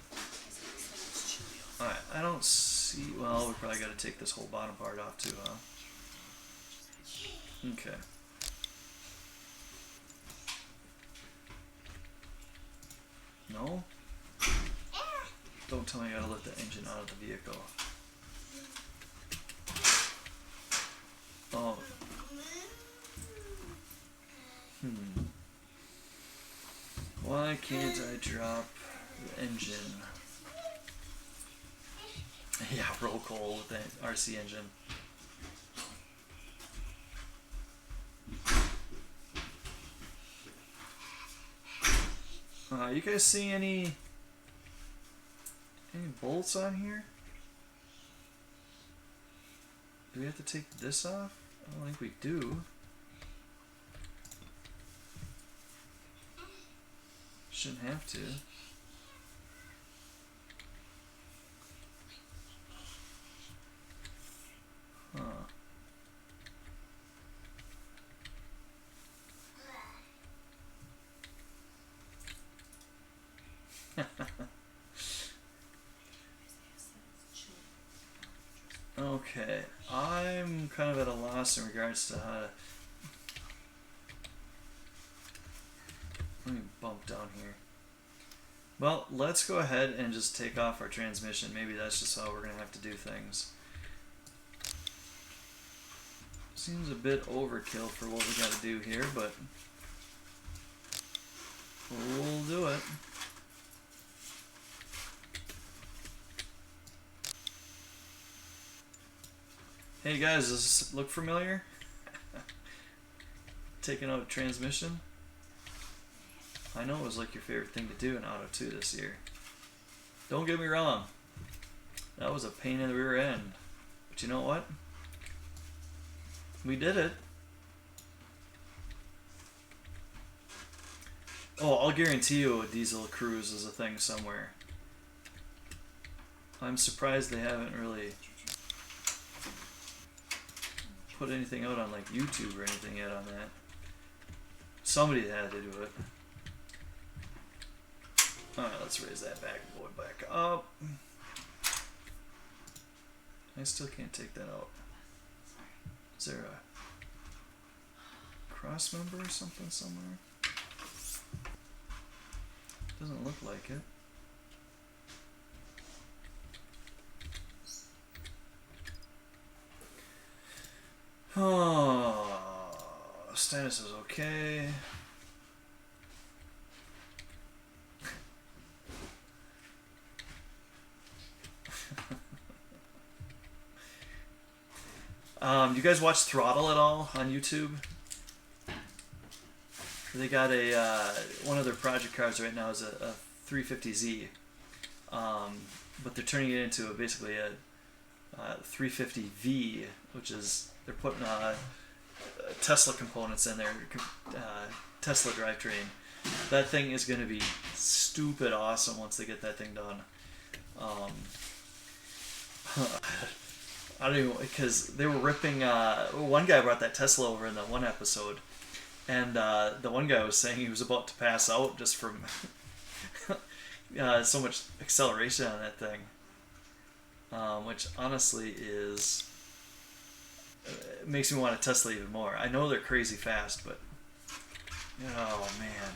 Alright, I don't see... Well, we probably got to take this whole bottom part off too, huh? Okay. No? Don't tell me I gotta let the engine out of the vehicle. Oh. Why can't I drop the engine? Yeah, roll coal with the RC engine. You guys see any bolts on here? Do we have to take this off? I don't think we do. Shouldn't have to. Okay, I'm kind of at a loss in regards to how to... Let me bump down here. Well, let's go ahead and just take off our transmission. Maybe that's just how we're going to have to do things. Seems a bit overkill for what we got to do here, but We'll do it. Hey guys, does this look familiar? Taking out transmission? I know it was like your favorite thing to do in Auto 2 this year. Don't get me wrong. That was a pain in the rear end. But you know what? We did it. Oh, I'll guarantee you a diesel cruise is a thing somewhere. I'm surprised they haven't really put anything out on like YouTube or anything yet on that. Somebody had to do it. Alright, let's raise that back boy back up. I still can't take that out. Is there a cross member or something somewhere? Doesn't look like it. Oh, status is okay. You guys watch Throttle at all on YouTube? They got a one of their project cars right now is a 350Z, but they're turning it into basically a 350V, which is they're putting Tesla components in there, Tesla drivetrain. That thing is going to be stupid awesome once they get that thing done. I don't even, because they were ripping. One guy brought that Tesla over in the one episode, and the one guy was saying he was about to pass out just from so much acceleration on that thing, which honestly is makes me want a Tesla even more. I know they're crazy fast, but oh man.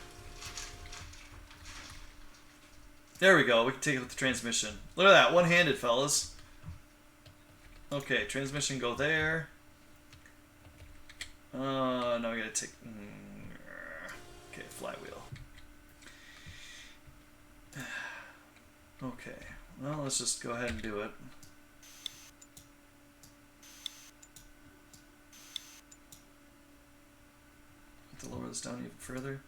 There we go. We can take it with the transmission. Look at that, one-handed, fellas. Okay, transmission go there. Now we gotta take. Okay, flywheel. Okay, well, let's just go ahead and do it. Have to lower this down even further.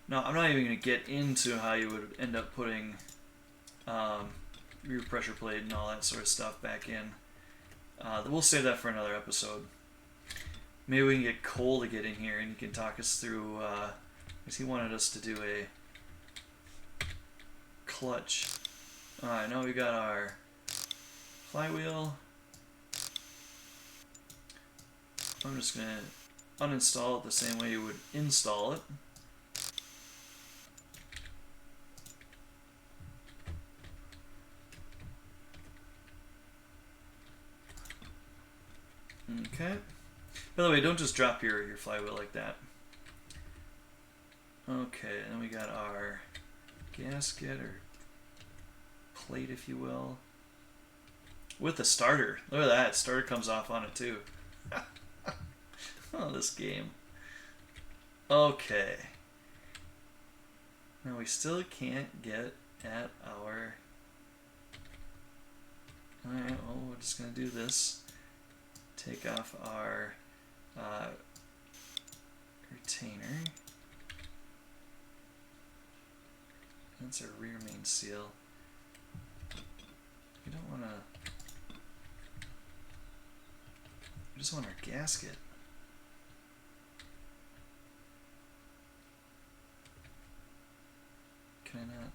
Now, I'm not even going to get into how you would end up putting rear pressure plate and all that sort of stuff back in. We'll save that for another episode. Maybe we can get Cole to get in here and he can talk us through, because he wanted us to do a clutch. Alright, now we got our flywheel. I'm just going to uninstall it the same way you would install it. Okay. By the way, don't just drop your flywheel like that. Okay, and then we got our gasket or plate, if you will, with the starter. Look at that, starter comes off on it too. Oh, this game. Okay. Now we still can't get at our... Alright, well, we're just going to do this. Take off our retainer. That's our rear main seal. We don't want to... We just want our gasket. Can I not?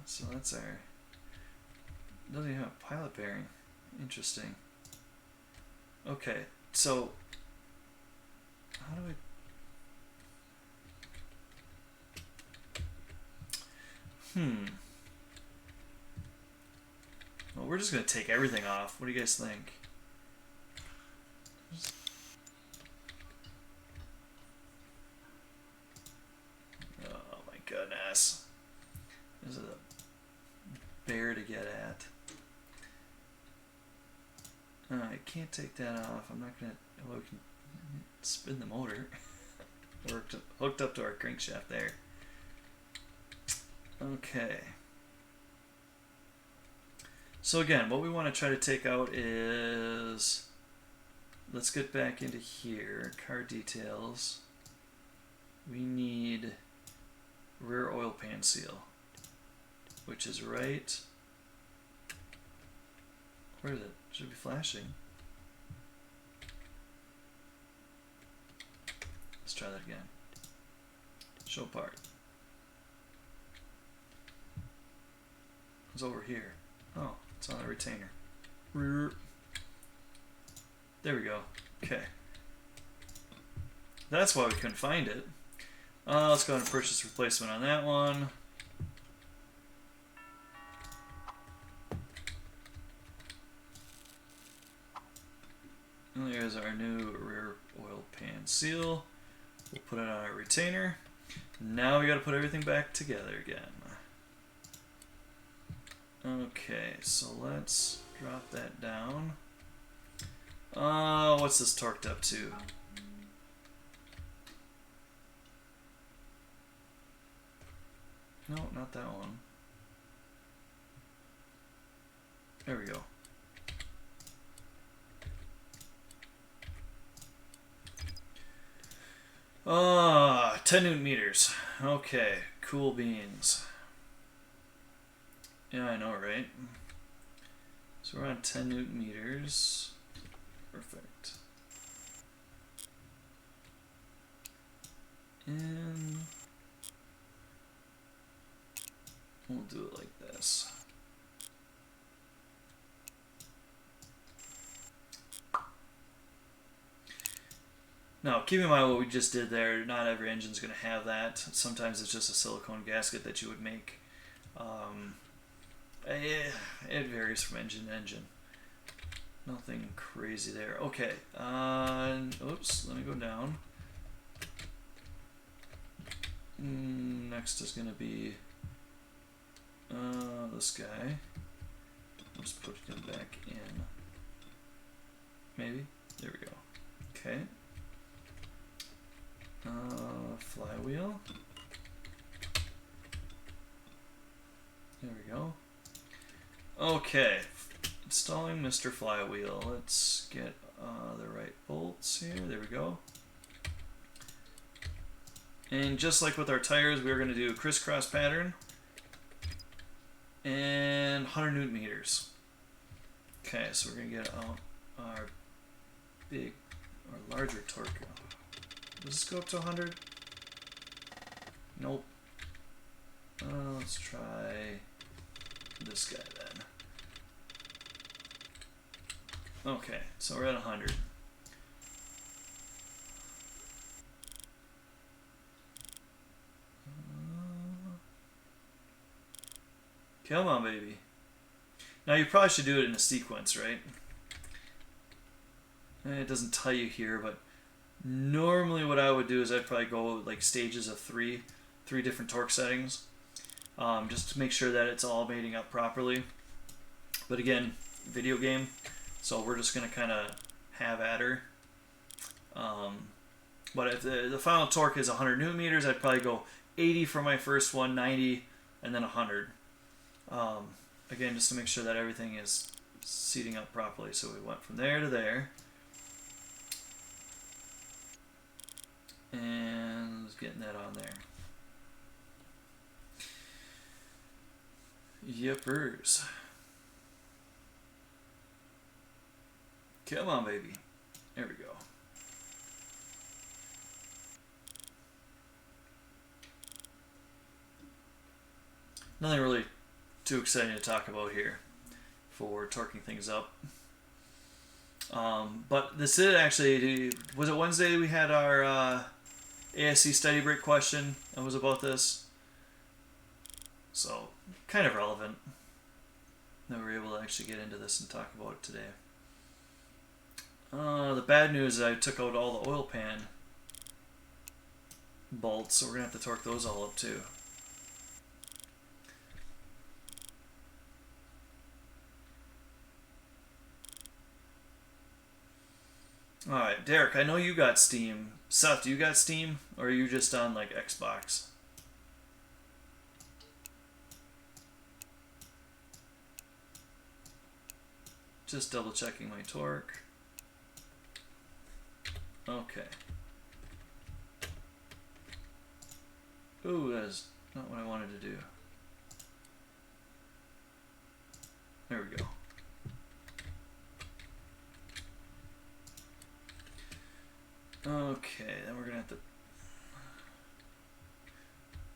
So that's our... Doesn't even have a pilot bearing. Interesting. Okay, so... How do we... Well, we're just going to take everything off. What do you guys think? Oh my goodness. Is it a bear to get at? I can't take that off. I'm not gonna. Well, we can spin the motor. We're hooked up to our crankshaft there. Okay. So again, what we want to try to take out is, let's get back into here, car details. We need rear oil pan seal, which is right, where is it? Should be flashing. Let's try that again. Show part. It's over here. Oh, it's on the retainer. There we go. Okay. That's why we couldn't find it. Let's go ahead and purchase replacement on that one. And there's our new rear oil pan seal. We'll put it on our retainer. Now we got to put everything back together again. Okay, so let's drop that down. What's this torqued up to? No, not that one. There we go. Ah, 10 newton meters. Okay, cool beans. Yeah, I know, right? So we're on 10 newton meters. Perfect. And we'll do it like this. Now, keep in mind what we just did there. Not every engine's going to have that. Sometimes it's just a silicone gasket that you would make. It varies from engine to engine. Nothing crazy there. Okay. Oops. Let me go down. Next is going to be this guy. Let's put him back in. Maybe. There we go. Okay. Flywheel. There we go. Okay, installing Mr. Flywheel. Let's get the right bolts here. There we go. And just like with our tires, we're going to do a crisscross pattern and 100 newton meters. Okay, so we're going to get out our larger torque. Does this go up to 100? Nope. Let's try this guy then. Okay, so we're at 100. Come on, baby. Now you probably should do it in a sequence, right? It doesn't tell you here, but normally what I would do is I'd probably go like stages of three different torque settings, just to make sure that it's all mating up properly. But again, video game, so we're just going to kind of have at her. But if the final torque is 100 newton meters, I'd probably go 80 for my first one, 90, and then 100. Again, just to make sure that everything is seating up properly. So we went from there to there. And getting that on there. Yippers. Come on, baby. There we go. Nothing really too exciting to talk about here for torquing things up. But this is actually, was it Wednesday we had our ASC study break question that was about this? So, kind of relevant that we were able to actually get into this and talk about it today. The bad news is I took out all the oil pan bolts, so we're going to have to torque those all up too. Alright, Derek, I know you got Steam. Seth, do you got Steam? Or are you just on, like, Xbox? Just double checking my torque. Okay. Ooh, that is not what I wanted to do. There we go. Okay, then we're gonna have to...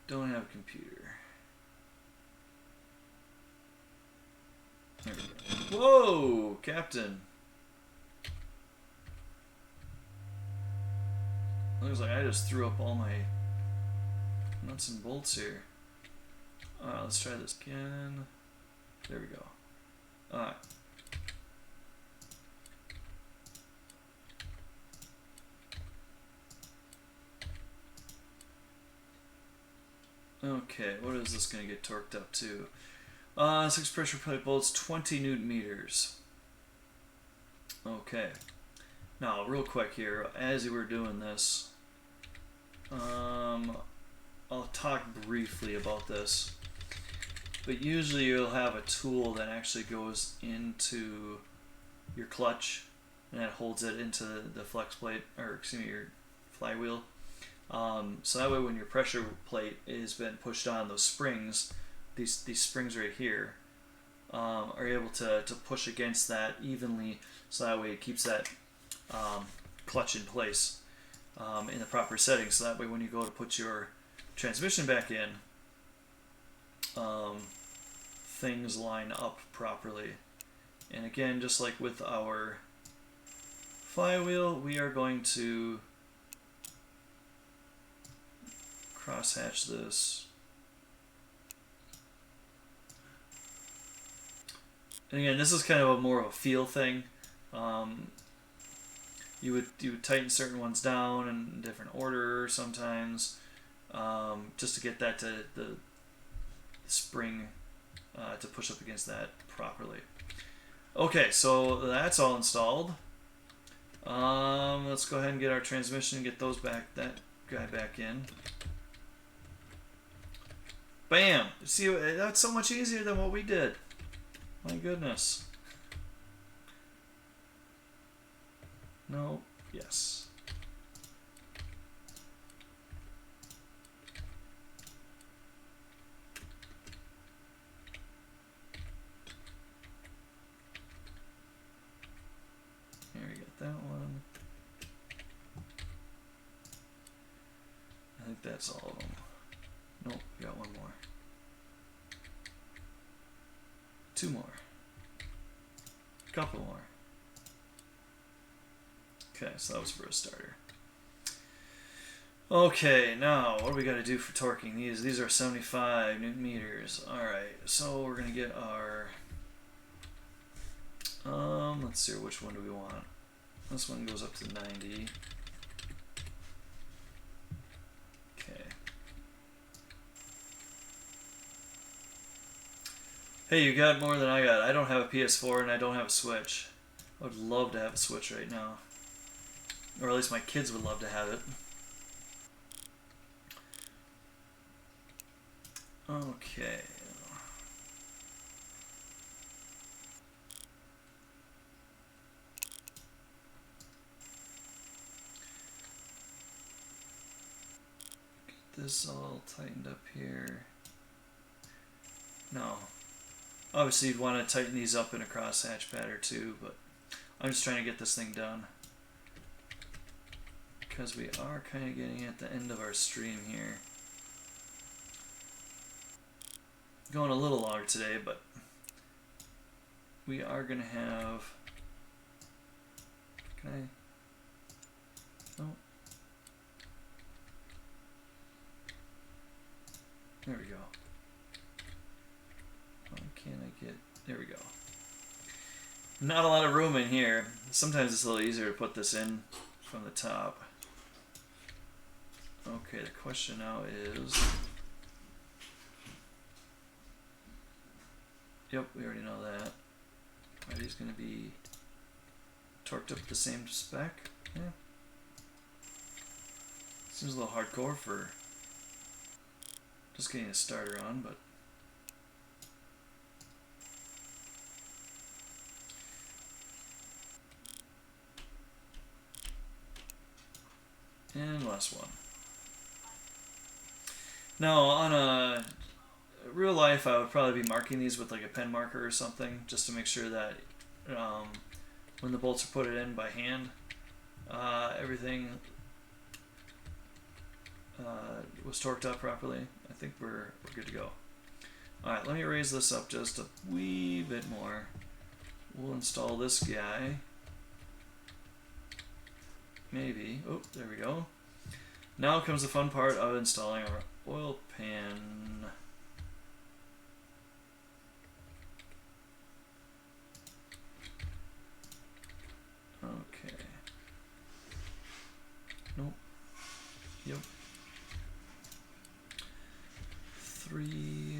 Don't have a computer. There we go. Whoa, Captain. Looks like I just threw up all my nuts and bolts here. Alright, let's try this again. There we go. Alright. Okay, what is this going to get torqued up to? 6 pressure plate bolts, 20 newton meters. Okay. Now, real quick here, as you were doing this, I'll talk briefly about this. But usually you'll have a tool that actually goes into your clutch and that holds it into the flex plate, or excuse me, your flywheel. So that way when your pressure plate has been pushed on, those springs, these springs right here, are able to push against that evenly, so that way it keeps that clutch in place in the proper settings. So that way when you go to put your transmission back in, things line up properly. And again, just like with our flywheel, we are going to crosshatch this. And again, this is kind of more of a feel thing. You would tighten certain ones down in different order sometimes, just to get that to the spring to push up against that properly. Okay, so that's all installed. Let's go ahead and get our transmission and get that guy back in. Bam! See, that's so much easier than what we did. My goodness. No. Yes. Here we got that one. I think that's all of them. Nope, we got one more. 2 more. A couple more. Okay, so that was for a starter. Okay, now what do we got to do for torquing these? These are 75 newton meters. Alright, so we're going to get our... let's see, which one do we want? This one goes up to 90. Okay. Hey, you got more than I got. I don't have a PS4 and I don't have a Switch. I would love to have a Switch right now. Or at least my kids would love to have it. Okay. Get this all tightened up here. No. Obviously you'd want to tighten these up in a crosshatch pad or two, but I'm just trying to get this thing done. Because we are kind of getting at the end of our stream here. Going a little longer today, but we are going to have... Can I... Oh. There we go. Why can't I get... There we go. Not a lot of room in here. Sometimes it's a little easier to put this in from the top. Okay, the question now is... Yep, we already know that. Are these going to be torqued up the same spec? Yeah. Seems a little hardcore for just getting a starter on, but and last one. Now, on a real life, I would probably be marking these with like a pen marker or something, just to make sure that when the bolts are put in by hand, everything was torqued up properly. I think we're good to go. Alright, let me raise this up just a wee bit more. We'll install this guy. Maybe. Oh, there we go. Now comes the fun part of installing our oil pan. Okay. Nope. Yep. 3,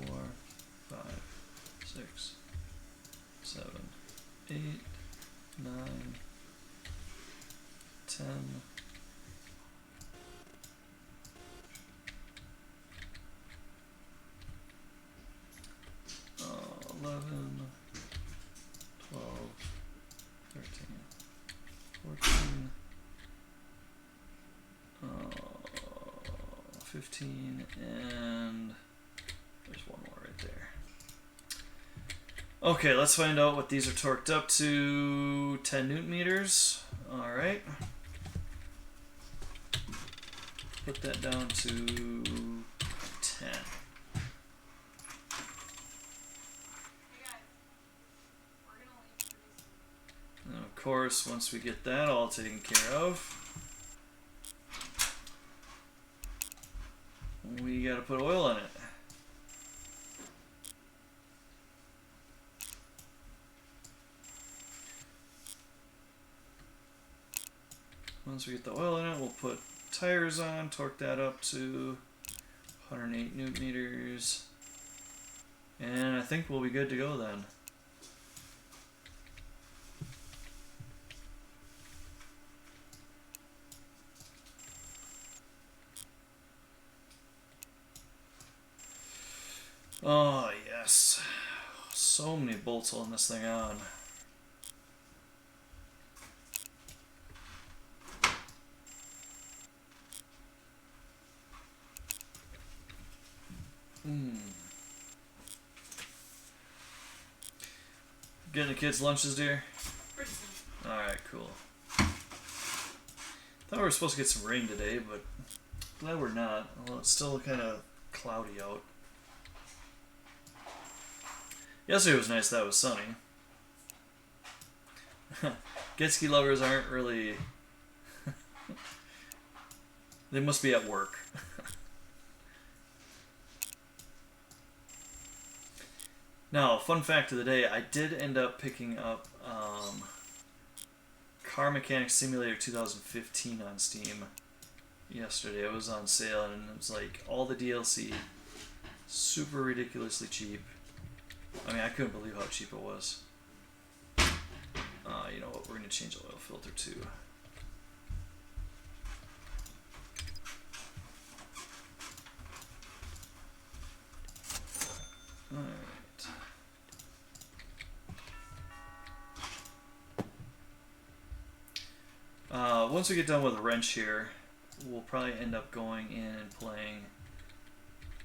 4, 5, 6, 7, 8, 9, 10. 11, 12, 13, 14, 15, and there's one more right there. Okay, let's find out what these are torqued up to. 10 newton meters. Alright. Put that down to 10. And of course, once we get that all taken care of, we gotta put oil in it. Once we get the oil in it, we'll put tires on, torque that up to 108 newton meters, and I think we'll be good to go then. Oh yes, so many bolts holding this thing on. Getting the kids' lunches, dear? Alright, cool. Thought we were supposed to get some rain today, but glad we're not. Well, it's still kind of cloudy out. Yesterday was nice that it was sunny. Jet ski lovers aren't really... They must be at work. Now, fun fact of the day, I did end up picking up Car Mechanic Simulator 2015 on Steam yesterday. It was on sale, and it was like all the DLC, super ridiculously cheap. I mean, I couldn't believe how cheap it was. You know what, we're going to change the oil filter too. Alright. Once we get done with the wrench here, we'll probably end up going in and playing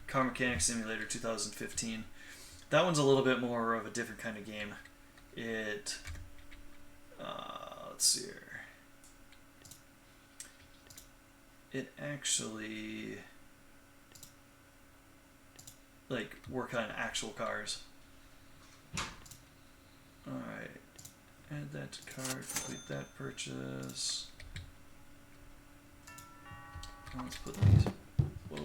Car Mechanic Simulator 2015. That one's a little bit more of a different kind of game. It, let's see here. It actually, like, work on actual cars. Alright. Add that to cart, complete that purchase. Let's put these. Whoa.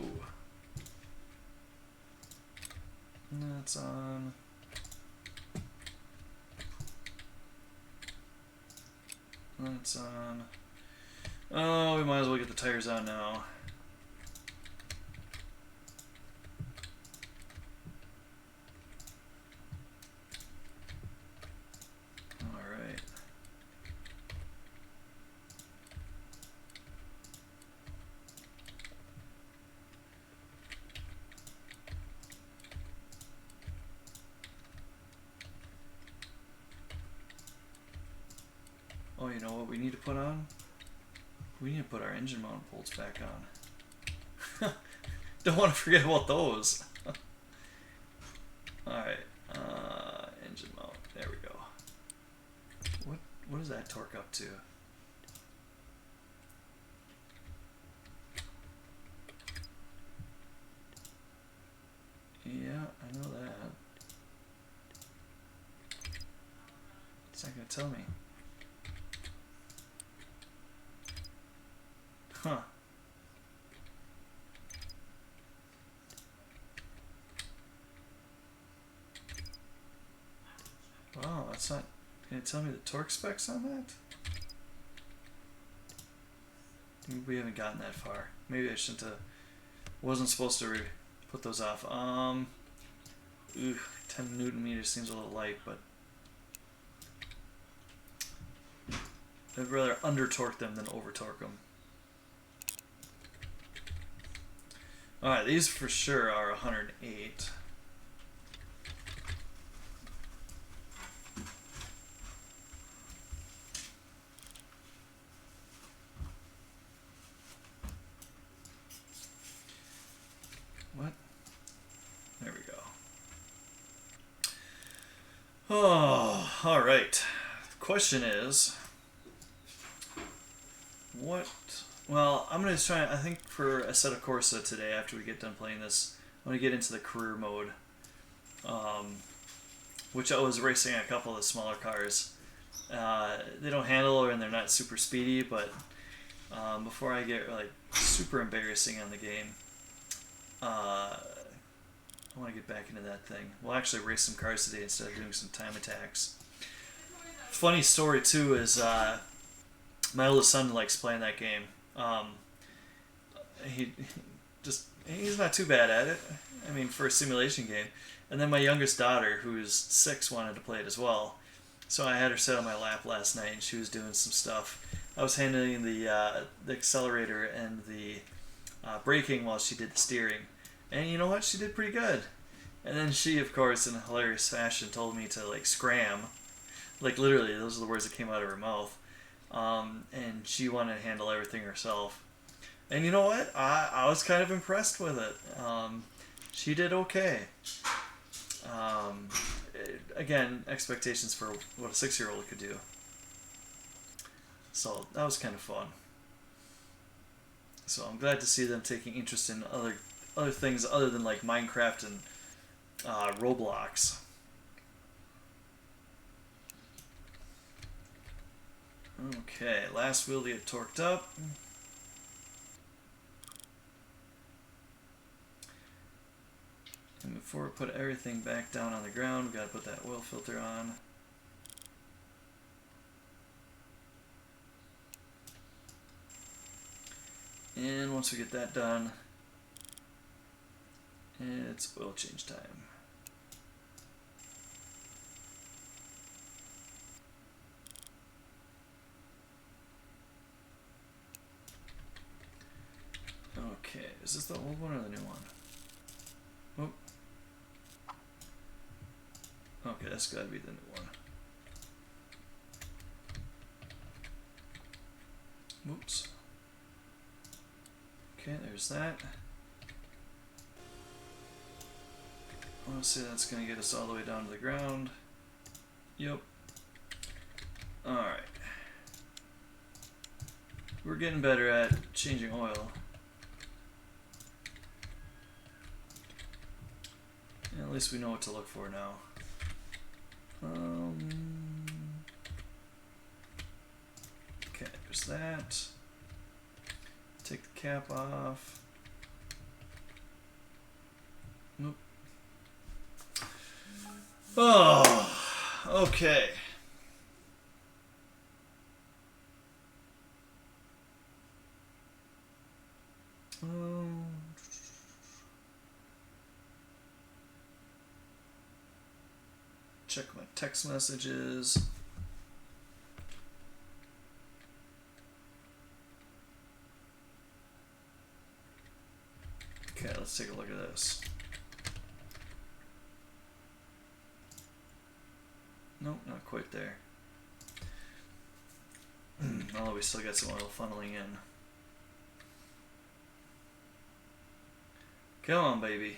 That's on. That's on. Oh, we might as well get the tires on now. Oh, you know what we need to put on? We need to put our engine mount bolts back on. Don't want to forget about those. Alright, engine mount. There we go. What is that torque up to? Yeah, I know that. It's not gonna tell me. Huh. Wow, that's not gonna tell me the torque specs on that? We haven't gotten that far. Maybe I shouldn't have. Wasn't supposed to put those off. 10 Newton meters seems a little light, but I'd rather under torque them than over torque them. Alright, these for sure are 108. What? There we go. Oh, alright. The question is, what? Well, I'm going to try, I think for Assetto Corsa today, after we get done playing this, I'm going to get into the career mode, which I was racing a couple of the smaller cars. They don't handle and they're not super speedy, but before I get like super embarrassing on the game, I want to get back into that thing. We'll actually race some cars today instead of doing some time attacks. Funny story too is my oldest son likes playing that game. He's not too bad at it. I mean, for a simulation game. And then my youngest daughter, who's 6, wanted to play it as well. So I had her sit on my lap last night, and she was doing some stuff. I was handling the accelerator and the braking while she did the steering. And you know what? She did pretty good. And then she, of course, in a hilarious fashion, told me to like scram. Like literally, those are the words that came out of her mouth. And she wanted to handle everything herself. And you know what? I was kind of impressed with it. She did okay. Again, expectations for what a 6-year-old could do. So that was kind of fun. So I'm glad to see them taking interest in other things other than like Minecraft and Roblox. Okay, last wheel to get torqued up. And before we put everything back down on the ground, we gotta put that oil filter on. And once we get that done, it's oil change time. Okay, is this the old one or the new one? Oh. Okay, that's gotta be the new one. Oops. Okay, there's that. Let's see, that's gonna get us all the way down to the ground. Yep. Alright. We're getting better at changing oil. And at least we know what to look for now. Okay, there's that. Take the cap off. Nope. Oh, okay. Check my text messages. Okay, let's take a look at this. Nope, not quite there. Oh, we still got some oil funneling in. Come on, baby.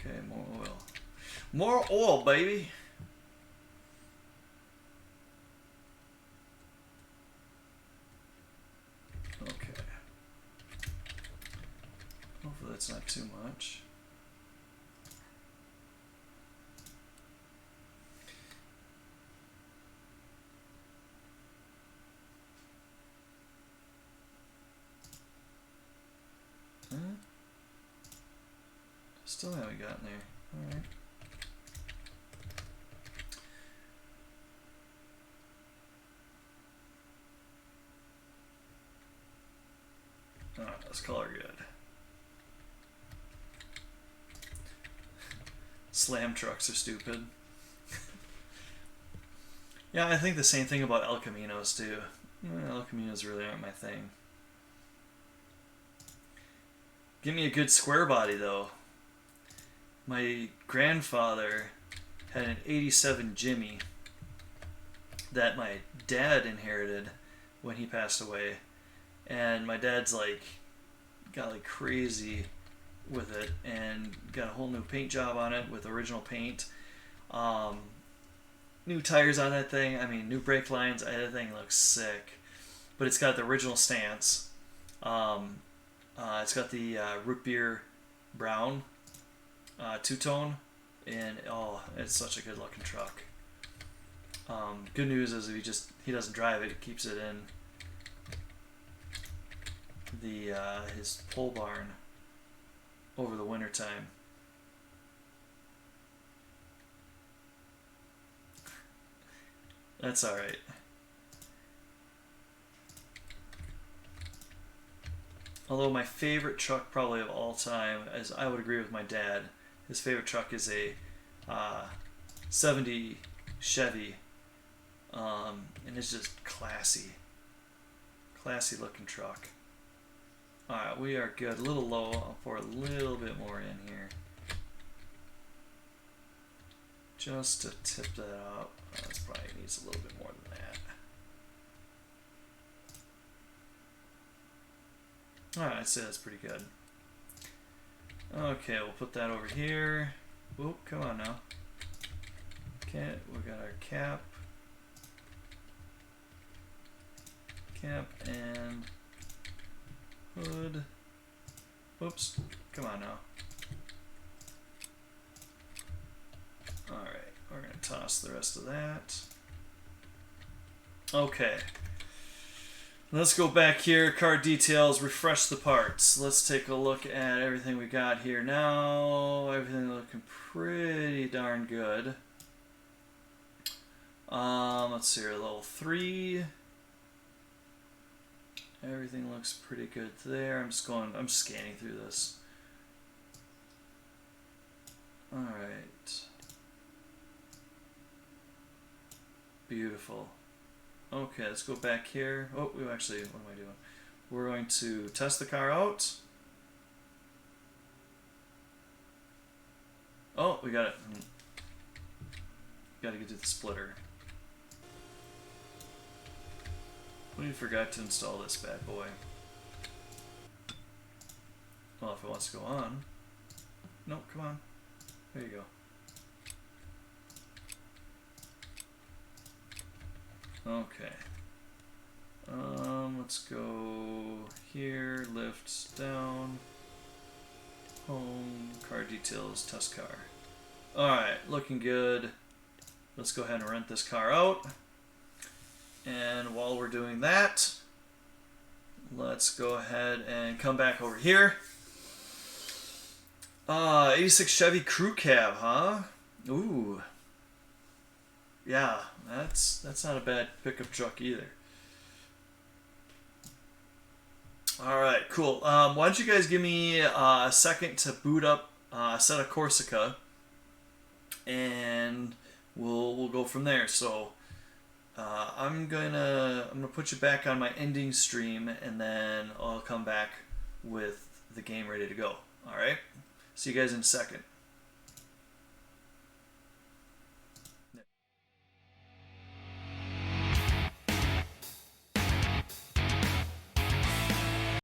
Okay, more oil. More oil, baby. Okay. Hopefully that's not too much. Huh? Still haven't gotten there. Alright. Alright, let's call her good. Slam trucks are stupid. Yeah, I think the same thing about El Caminos too. El Caminos really aren't my thing. Give me a good square body though. My grandfather had an 87 Jimmy that my dad inherited when he passed away. And my dad's like got like crazy with it and got a whole new paint job on it with original paint. New tires on that thing. I mean, new brake lines. That thing looks sick. But it's got the original stance. It's got the root beer brown two-tone. And, oh, it's such a good-looking truck. Good news is if he doesn't drive it, he keeps it in his pole barn over the winter time. That's alright. Although my favorite truck probably of all time, as I would agree with my dad, his favorite truck is a 70 Chevy. And it's just classy. Classy looking truck. Alright, we are good. A little low. I'll pour a little bit more in here. Just to tip that up. Oh, this probably needs a little bit more than that. Alright, I'd say that's pretty good. Okay, we'll put that over here. Whoop, come on now. Okay, we got our cap. Cap and hood. Whoops, come on now. Alright, we're going to toss the rest of that. Okay. Let's go back here, car details, refresh the parts. Let's take a look at everything we got here now. Everything looking pretty darn good. Let's see here, level 3. Everything looks pretty good there. I'm scanning through this. Alright. Beautiful. Okay, let's go back here. Oh, what am I doing? We're going to test the car out. Oh, we got it. Got to get to the splitter. We forgot to install this bad boy. Well, if it wants to go on. Nope, come on. There you go. Okay. Let's go here, lift down, home, car details, test car. Alright, looking good. Let's go ahead and rent this car out. And while we're doing that, let's go ahead and come back over here. 86 Chevy Crew Cab, huh? Ooh. Yeah, that's not a bad pickup truck either. Alright, cool. Why don't you guys give me a second to boot up Assetto Corsica, and we'll go from there. So I'm gonna put you back on my ending stream, and then I'll come back with the game ready to go. Alright? See you guys in a second.